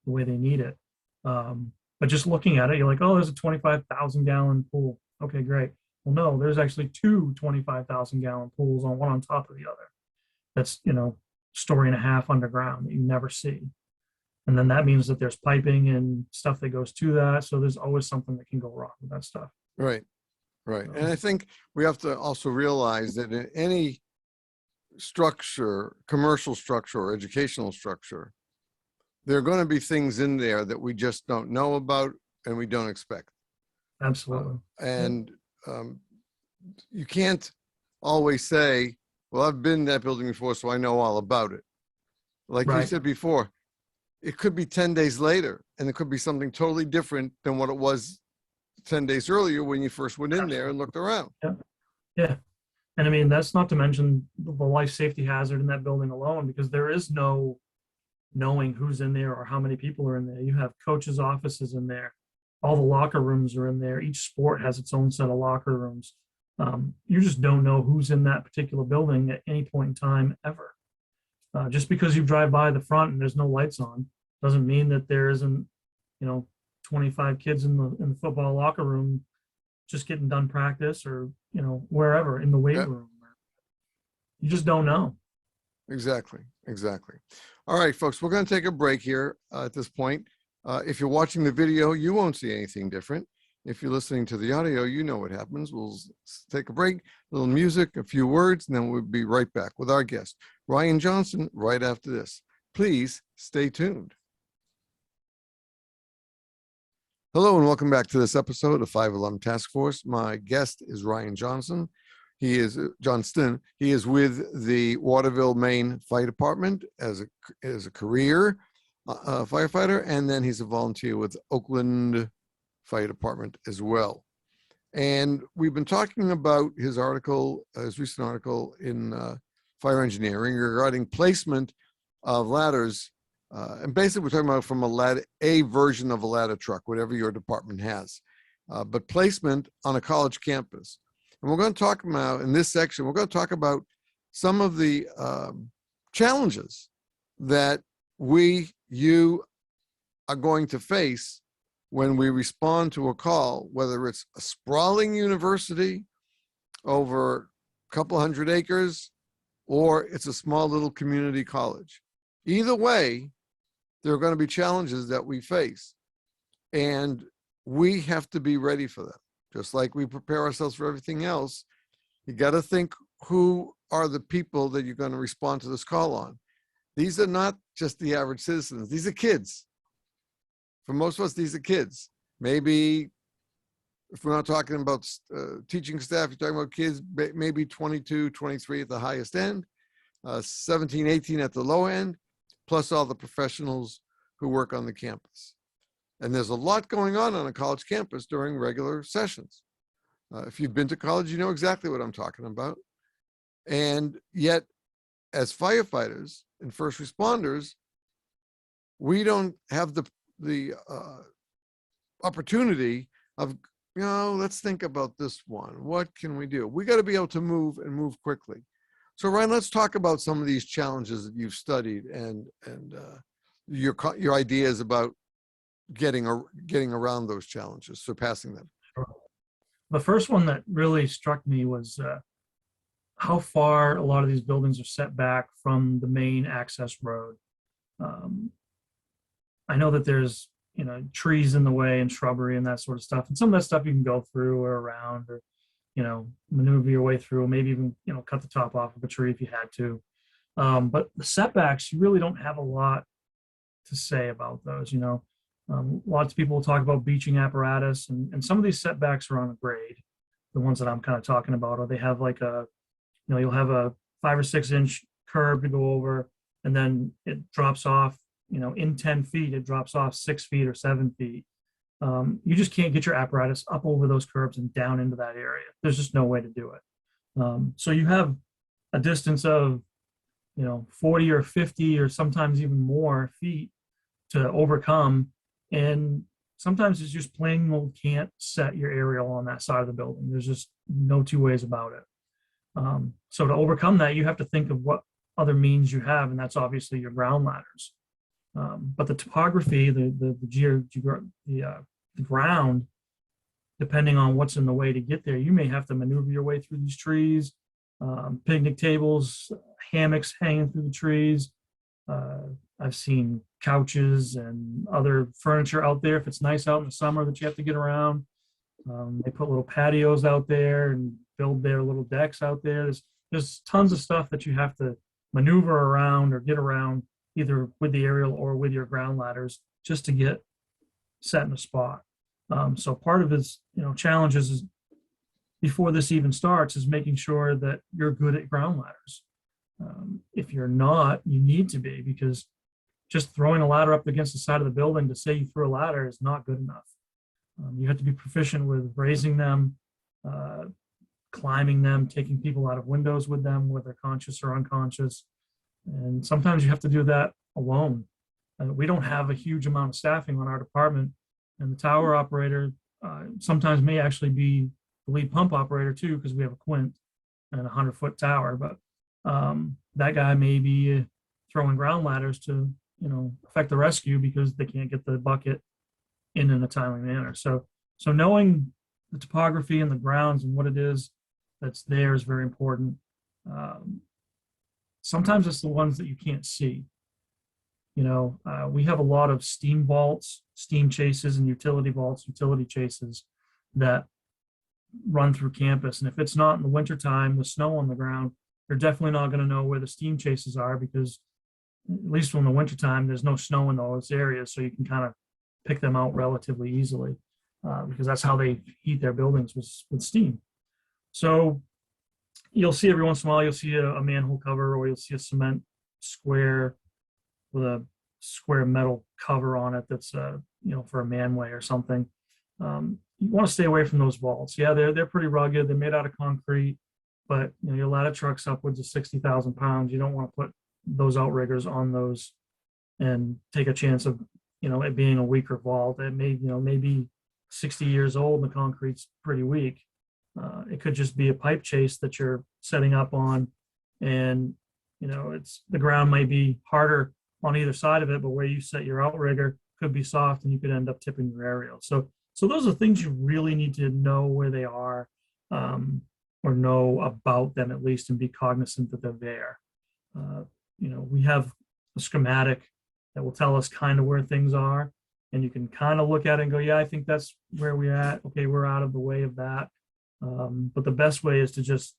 the way they need it. But just looking at it, you're like, oh, there's a 25,000-gallon pool. Okay, great. Well, no, there's actually two 25,000-gallon pools, on one on top of the other. That's, story and a half underground that you never see. And then that means that there's piping and stuff that goes to that. So there's always something that can go wrong with that stuff. Right. And I think we have to also realize that in any structure, commercial structure or educational structure, there are going to be things in there that we just don't know about and we don't expect. Absolutely. You can't always say, well, I've been in that building before, so I know all about it. Like you said before, it could be 10 days later, and it could be something totally different than what it was 10 days earlier when you first went in there and looked around. Yeah. And I mean, that's not to mention the life safety hazard in that building alone, because there is no knowing who's in there or how many people are in there. You have coaches' offices in there. All the locker rooms are in there. Each sport has its own set of locker rooms. You just don't know who's in that particular building at any point in time ever. Just because you drive by the front and there's no lights on doesn't mean that there isn't, 25 kids in the football locker room just getting done practice, or wherever in the weight room. You just don't know. Exactly. All right, folks, we're going to take a break here at this point. If you're watching the video, you won't see anything different. If you're listening to the audio, you know what happens. We'll take a break, a little music, a few words, and then we'll be right back with our guest, Ryan Johnston, right after this. Please stay tuned. Hello, and welcome back to this episode of 5 Alum Task Force. My guest is Ryan Johnston. He is Johnston. He is with the Waterville Maine Fire Department as a career firefighter, and then he's a volunteer with Oakland Fire Department as well. And we've been talking about his recent article in Fire Engineering regarding placement of ladders. And basically, we're talking about from a version of a ladder truck, whatever your department has, but placement on a college campus. And we're going to talk about, in this section, we're going to talk about some of the challenges that you are going to face when we respond to a call, whether it's a sprawling university over a couple hundred acres, or it's a small little community college. Either way, there are going to be challenges that we face, and we have to be ready for them. Just like we prepare ourselves for everything else, you got to think, who are the people that you're going to respond to this call on? These are not just the average citizens. These are kids. For most of us, these are kids. Maybe if we're not talking about teaching staff, you're talking about kids, maybe 22, 23 at the highest end, 17, 18 at the low end, plus all the professionals who work on the campus. And there's a lot going on a college campus during regular sessions. If you've been to college, you know exactly what I'm talking about. And yet, as firefighters and first responders, we don't have the opportunity of, let's think about this one. What can we do? We got to be able to move and move quickly. So Ryan, let's talk about some of these challenges that you've studied and your ideas about getting around those challenges, surpassing them. The first one that really struck me was how far a lot of these buildings are set back from the main access road. I know that there's, trees in the way and shrubbery and that sort of stuff. And some of that stuff you can go through or around or, maneuver your way through, maybe even, cut the top off of a tree if you had to. But the setbacks, you really don't have a lot to say about those, Lots of people will talk about beaching apparatus, and some of these setbacks are on a grade, the ones that I'm kind of talking about, or they have like you'll have a 5 or 6 inch curb to go over, and then it drops off, in 10 feet, it drops off 6 feet or 7 feet. You just can't get your apparatus up over those curbs and down into that area. There's just no way to do it. So you have a distance of, 40 or 50 or sometimes even more feet to overcome. And sometimes it's just plain old can't set your aerial on that side of the building. There's just no two ways about it. So to overcome that, you have to think of what other means you have, and that's obviously your ground ladders. But the topography, the ground, depending on what's in the way to get there, you may have to maneuver your way through these trees, picnic tables, hammocks hanging through the trees. I've seen couches and other furniture out there if it's nice out in the summer that you have to get around. They put little patios out there and build their little decks out there. There's tons of stuff that you have to maneuver around or get around, either with the aerial or with your ground ladders, just to get set in a spot. So part of his challenges is, before this even starts, is making sure that you're good at ground ladders. If you're not, you need to be, because just throwing a ladder up against the side of the building to say you threw a ladder is not good enough. You have to be proficient with raising them, climbing them, taking people out of windows with them, whether conscious or unconscious. And sometimes you have to do that alone. We don't have a huge amount of staffing on our department, and the tower operator sometimes may actually be the lead pump operator too, because we have a quint and a 100-foot tower. But that guy may be throwing ground ladders to affect the rescue because they can't get the bucket in a timely manner. So knowing the topography and the grounds and what it is that's there is very important. Sometimes it's the ones that you can't see. We have a lot of steam vaults, steam chases, and utility vaults, utility chases that run through campus. And if it's not in the wintertime with snow on the ground, you're definitely not going to know where the steam chases are, because at least in the wintertime, there's no snow in those areas. So you can kind of pick them out relatively easily, because that's how they heat their buildings, with steam. So you'll see every once in a while, you'll see a manhole cover, or you'll see a cement square with a square metal cover on it that's for a manway or something. You want to stay away from those vaults. Yeah, they're pretty rugged. They're made out of concrete, but your ladder truck's upwards of 60,000 pounds. You don't want to put those outriggers on those and take a chance of it being a weaker vault. It may maybe 60 years old and the concrete's pretty weak. It could just be a pipe chase that you're setting up on, and it's the ground might be harder on either side of it, but where you set your outrigger could be soft, and you could end up tipping your aerial. So those are things you really need to know where they are, or know about them at least, and be cognizant that they're there. We have a schematic that will tell us kind of where things are, and you can kind of look at it and go, yeah, I think that's where we're at. Okay, we're out of the way of that. But the best way is to just,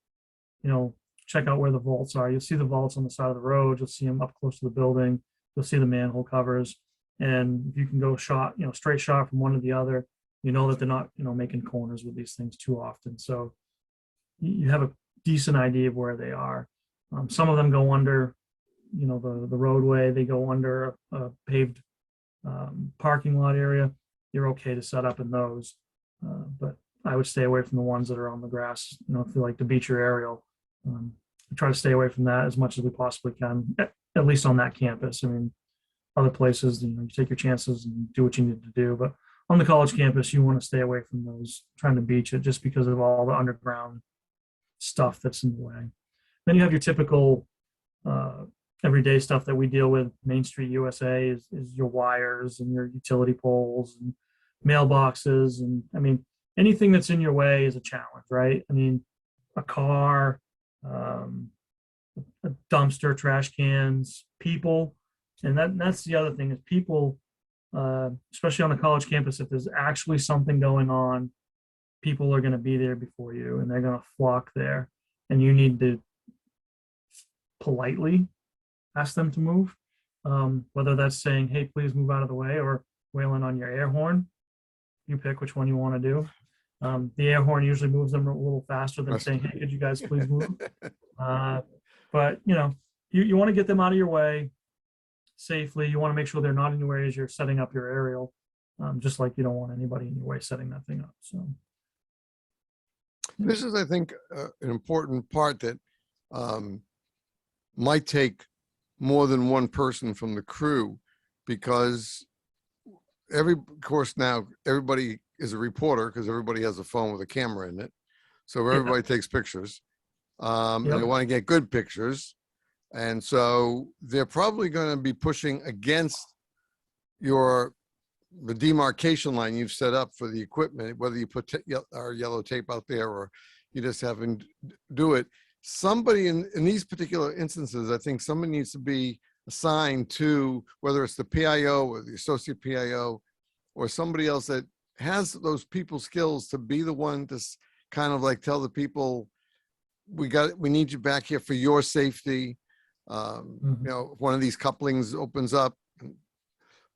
check out where the vaults are. You'll see the vaults on the side of the road. You'll see them up close to the building. You'll see the manhole covers. And if you can go shot, straight shot from one to the other, you know that they're not, making corners with these things too often. So you have a decent idea of where they are. Some of them go under, the roadway. They go under a paved parking lot area. You're okay to set up in those. But I would stay away from the ones that are on the grass. If you like the beach or aerial, try to stay away from that as much as we possibly can, at least on that campus. I mean, other places, you take your chances and do what you need to do. But on the college campus, you want to stay away from those trying to beach it just because of all the underground stuff that's in the way. Then you have your typical everyday stuff that we deal with. Main Street USA is your wires and your utility poles and mailboxes. And I mean, anything that's in your way is a challenge, right? I mean, a car, a dumpster, trash cans, people. And that's the other thing is people, especially on a college campus, if there's actually something going on, people are going to be there before you and they're going to flock there. And you need to politely ask them to move, whether that's saying, hey, please move out of the way, or wailing on your air horn. You pick which one you want to do. The air horn usually moves them a little faster than saying, hey, could you guys please move? But you want to get them out of your way safely. You want to make sure they're not in your way as you're setting up your aerial, just like you don't want anybody in your way setting that thing up. So this is, I think, an important part that might take more than one person from the crew, because of course now everybody is a reporter because everybody has a phone with a camera in it. So everybody takes pictures. And they want to get good pictures. And so they're probably going to be pushing against the demarcation line you've set up for the equipment, whether you put our yellow tape out there or you just have them do it. Somebody in these particular instances, I think somebody needs to be assigned to, whether it's the PIO or the associate PIO or somebody else that has those people skills, to be the one to kind of like tell the people, we need you back here for your safety. If one of these couplings opens up,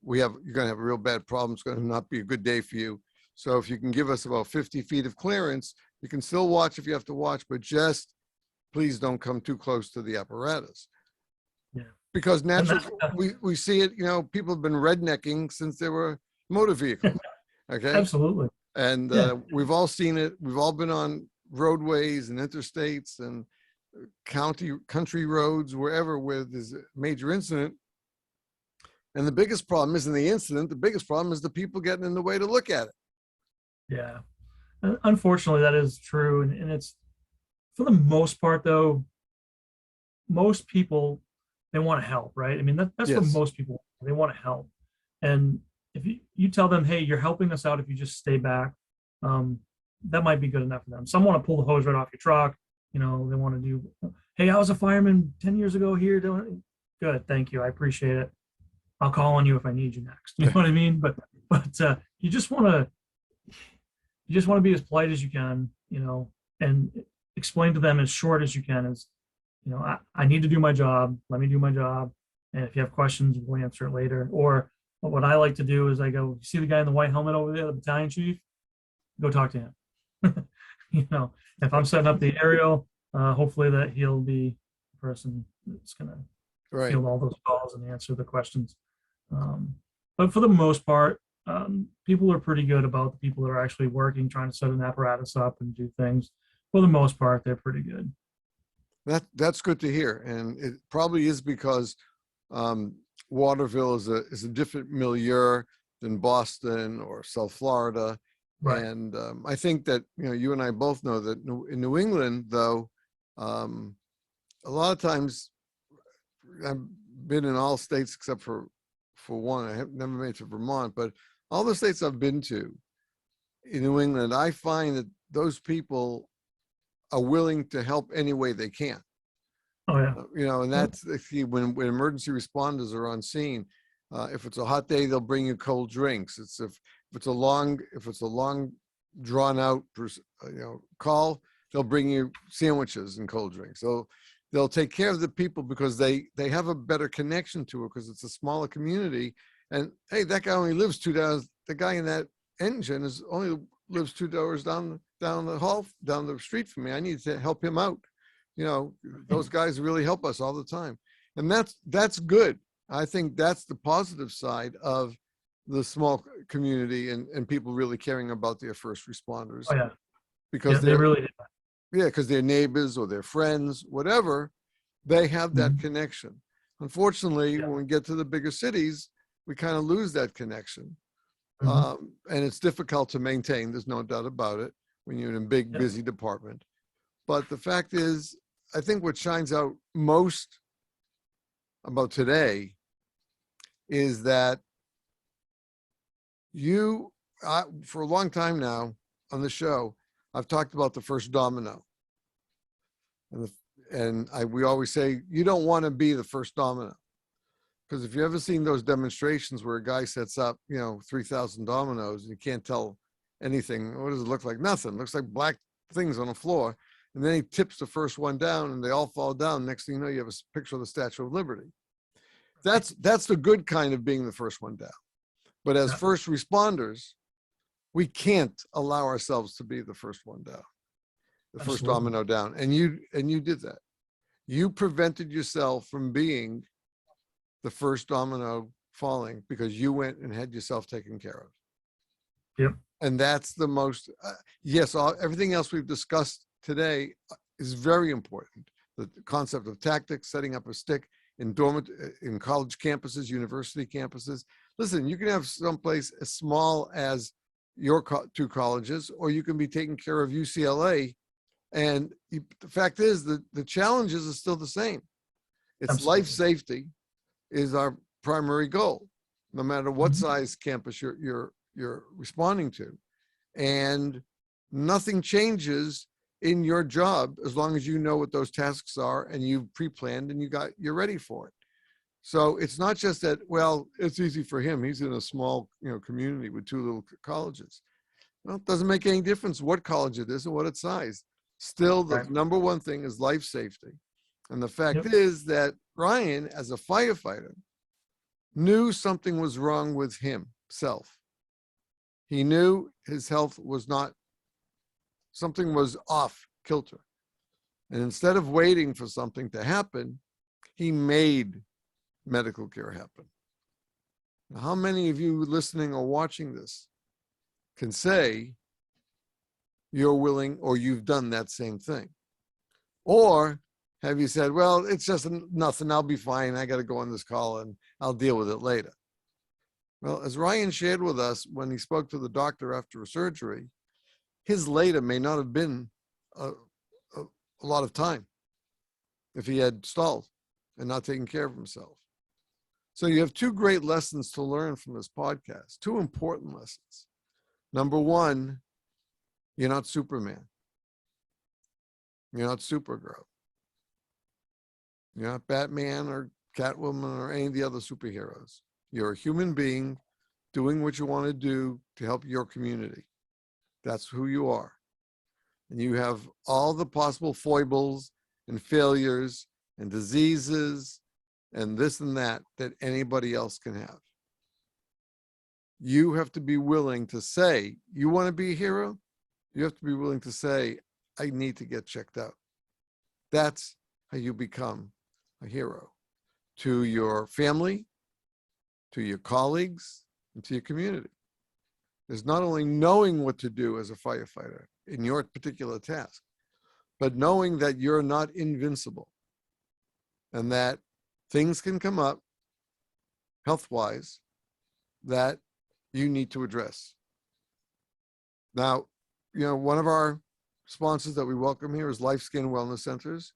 you're going to have a real bad problem. It's going to not be a good day for you. So if you can give us about 50 feet of clearance, you can still watch if you have to watch, but just please don't come too close to the apparatus. Yeah. Because naturally, we see it, people have been rednecking since they were motor vehicles. Okay. Absolutely. And we've all seen it. We've all been on roadways and interstates and country roads, wherever, where there's a major incident. And the biggest problem isn't the incident. The biggest problem is the people getting in the way to look at it. Yeah. Unfortunately, that is true. And it's, for the most part, though, most people, they want to help, right? I mean, that's what most people, they want to help. And if you tell them, hey, you're helping us out if you just stay back, that might be good enough for them. Some want to pull the hose right off your truck. They want to do, hey, I was a fireman 10 years ago here doing it. Good, thank you, I appreciate it. I'll call on you if I need you next. You know what I mean? But you just want to be as polite as you can, and explain to them as short as you can as, I need to do my job. Let me do my job. And if you have questions, we'll answer it later. Or what I like to do is I go, see the guy in the white helmet over there, the battalion chief, go talk to him. If I'm setting up the aerial, hopefully that he'll be the person that's going to field all those calls and answer the questions. But for the most part, people are pretty good about the people that are actually working, trying to set an apparatus up and do things. For the most part, they're pretty good. That's good to hear. And it probably is because Waterville is a different milieu than Boston or South Florida. Right. And I think that, you and I both know that in New England, though, a lot of times, I've been in all states except for one. I have never made it to Vermont, but all the states I've been to in New England, I find that those people are willing to help any way they can. Oh yeah. And that's the key when emergency responders are on scene. If it's a hot day, they'll bring you cold drinks. If it's a long drawn out, call, they'll bring you sandwiches and cold drinks. They'll take care of the people because they have a better connection to it because it's a smaller community. And hey, that guy only lives 2 doors. The guy in that engine is only lives 2 doors down the hall, down the street from me. I need to help him out. Those guys really help us all the time. And that's good. I think that's the positive side of the small community and people really caring about their first responders. Oh yeah, Because they really did. yeah, because they're neighbors or their friends, whatever, they have that connection. Unfortunately, when we get to the bigger cities, we kind of lose that connection. And it's difficult to maintain. There's no doubt about it when you're in a big, busy department. But the fact is, I think what shines out most about today is that for a long time now on the show, I've talked about the first domino. And we always say, you don't want to be the first domino. Because if you've ever seen those demonstrations where a guy sets up, 3,000 dominoes and you can't tell anything, what does it look like? Nothing. It looks like black things on the floor. And then he tips the first one down and they all fall down. Next thing you know, you have a picture of the Statue of Liberty. That's the good kind of being the first one down. But as first responders, we can't allow ourselves to be the first one down, the first domino down. And you did that. You prevented yourself from being the first domino falling because you went and had yourself taken care of. Yep. And that's the most, everything else we've discussed today is very important. The concept of tactics, setting up a stick in college campuses, university campuses. Listen, you can have someplace as small as your 2 colleges, or you can be taking care of UCLA. And the fact is that the challenges are still the same. It's life safety is our primary goal, no matter what size campus you're responding to. And nothing changes in your job as long as you know what those tasks are and you've pre-planned and you're ready for it. So it's not just that, well, it's easy for him. He's in a small, community with 2 little colleges. Well, it doesn't make any difference what college it is and what its size. Still, the number one thing is life safety. And the fact is that Ryan, as a firefighter, knew something was wrong with himself. He knew his health was something was off kilter. And instead of waiting for something to happen, he made medical care happen. Now, how many of you listening or watching this can say you're willing or you've done that same thing? Or have you said, well, it's just nothing, I'll be fine, I got to go on this call and I'll deal with it later? Well, as Ryan shared with us when he spoke to the doctor after a surgery, his later may not have been a lot of time if he had stalled and not taken care of himself. So you have 2 great lessons to learn from this podcast, 2 important lessons. Number 1, you're not Superman. You're not Supergirl. You're not Batman or Catwoman or any of the other superheroes. You're a human being doing what you want to do to help your community. That's who you are. And you have all the possible foibles and failures and diseases and this and that anybody else can have. You have to be willing to say, you want to be a hero? You have to be willing to say, I need to get checked out. That's how you become a hero to your family, to your colleagues, and to your community. There's not only knowing what to do as a firefighter in your particular task, but knowing that you're not invincible and that things can come up health-wise that you need to address. Now, one of our sponsors that we welcome here is Life Skin Wellness Centers.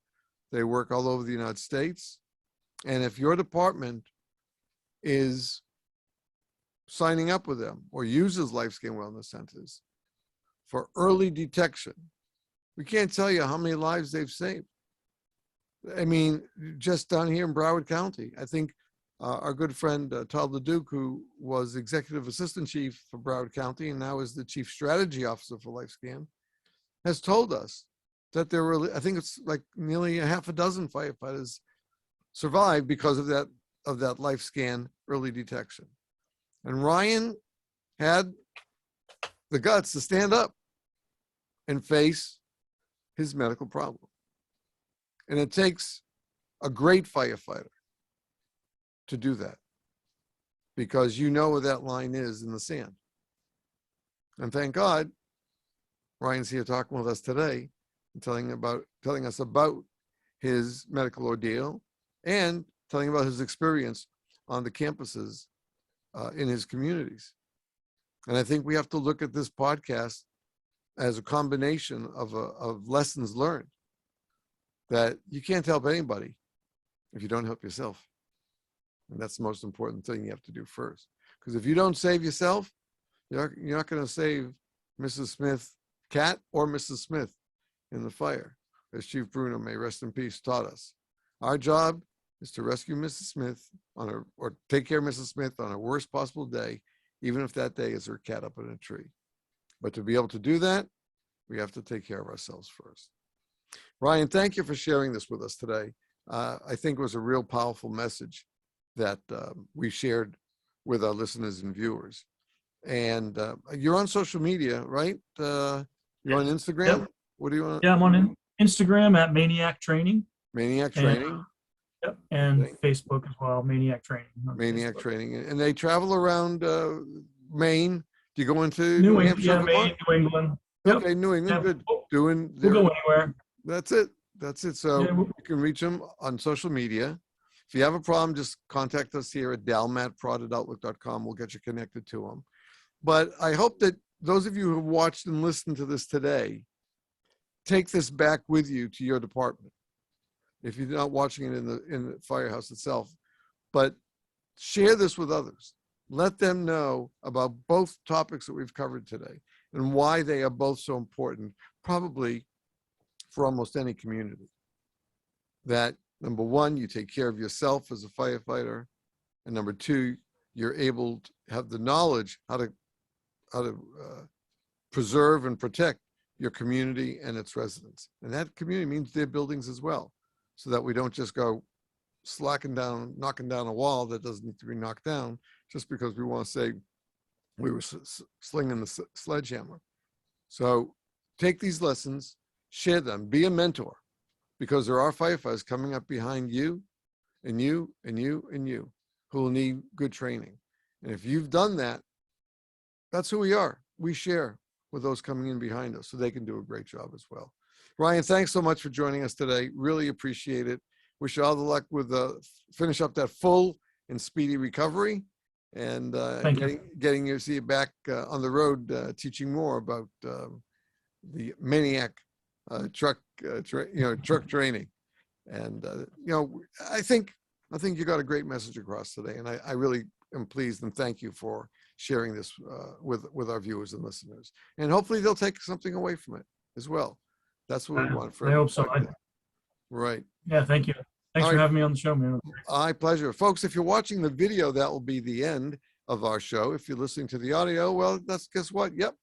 They work all over the United States. And if your department is signing up with them or uses Life Skin Wellness Centers for early detection, we can't tell you how many lives they've saved. I mean, just down here in Broward County, I think our good friend Todd LeDuc, who was executive assistant chief for Broward County and now is the chief strategy officer for LifeScan, has told us that there were, I think it's like nearly a half a dozen firefighters survived because of that life scan early detection. And Ryan had the guts to stand up and face his medical problem. And it takes a great firefighter to do that, because you know where that line is in the sand. And thank God Ryan's here talking with us today and telling us about his medical ordeal and telling about his experience on the campuses in his communities. And I think we have to look at this podcast as a combination of lessons learned, that you can't help anybody if you don't help yourself. And that's the most important thing you have to do first. Because if you don't save yourself, you're not going to save Mrs. Smith, Cat, or Mrs. Smith in the fire. As Chief Bruno, may rest in peace, taught us. Our job is to rescue Mrs. Smith or take care of Mrs. Smith on her worst possible day, even if that day is her cat up in a tree. But to be able to do that, we have to take care of ourselves first. Ryan, thank you for sharing this with us today. I think it was a real powerful message that we shared with our listeners and viewers. And you're on social media, right? You're on Instagram? Yep. What do you want? Yeah, I'm on Instagram at Maineiac Training. Maineiac Training? Yep, and Okay. Facebook as well, Maineiac Training. Maineiac Training. And they travel around Maine. Do you go into New New England, Hampshire? yeah, Maine, New England. Yep. Okay, New England, Yeah, good. Doing we'll go anywhere. That's it. That's it. So Yeah, you can reach them on social media. If you have a problem, just contact us here at dalmatprod@outlook.com. We'll get you connected to them. But I hope that those of you who have watched and listened to this today, take this back with you to your department. If you're not watching it in the firehouse itself, but share this with others. Let them know about both topics that we've covered today and why they are both so important, probably for almost any community. That number one, you take care of yourself as a firefighter, and number two, you're able to have the knowledge how to preserve and protect your community and its residents. And that community means their buildings as well, so that we don't just go knocking down a wall that doesn't need to be knocked down just because we want to say we were slinging the sledgehammer. So take these lessons, share them, be a mentor, because there are firefighters coming up behind you and you and you and you who will need good training. And if you've done that, that's who we are. We share with those coming in behind us so they can do a great job as well. Ryan, thanks so much for joining us today. Really appreciate it. Wish you all the luck with finish up that full and speedy recovery, and getting you to see you back on the road teaching more about the Maineiac truck training. And I think you got a great message across today, and I really am pleased and thank you for sharing this with our viewers and listeners. And hopefully they'll take something away from it as well. That's what we want for. I hope so. Right. Yeah, thank you. Thanks for having me on the show, man. My pleasure. Folks, if you're watching the video, that will be the end of our show. If you're listening to the audio, well, guess what? Yep.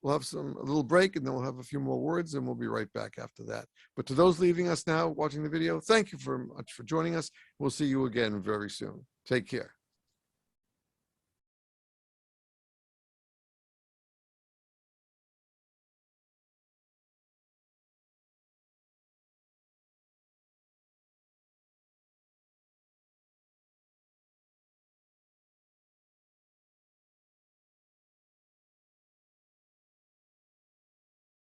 We'll have a little break, and then we'll have a few more words, and we'll be right back after that. But to those leaving us now, watching the video, thank you very much for joining us. We'll see you again very soon. Take care.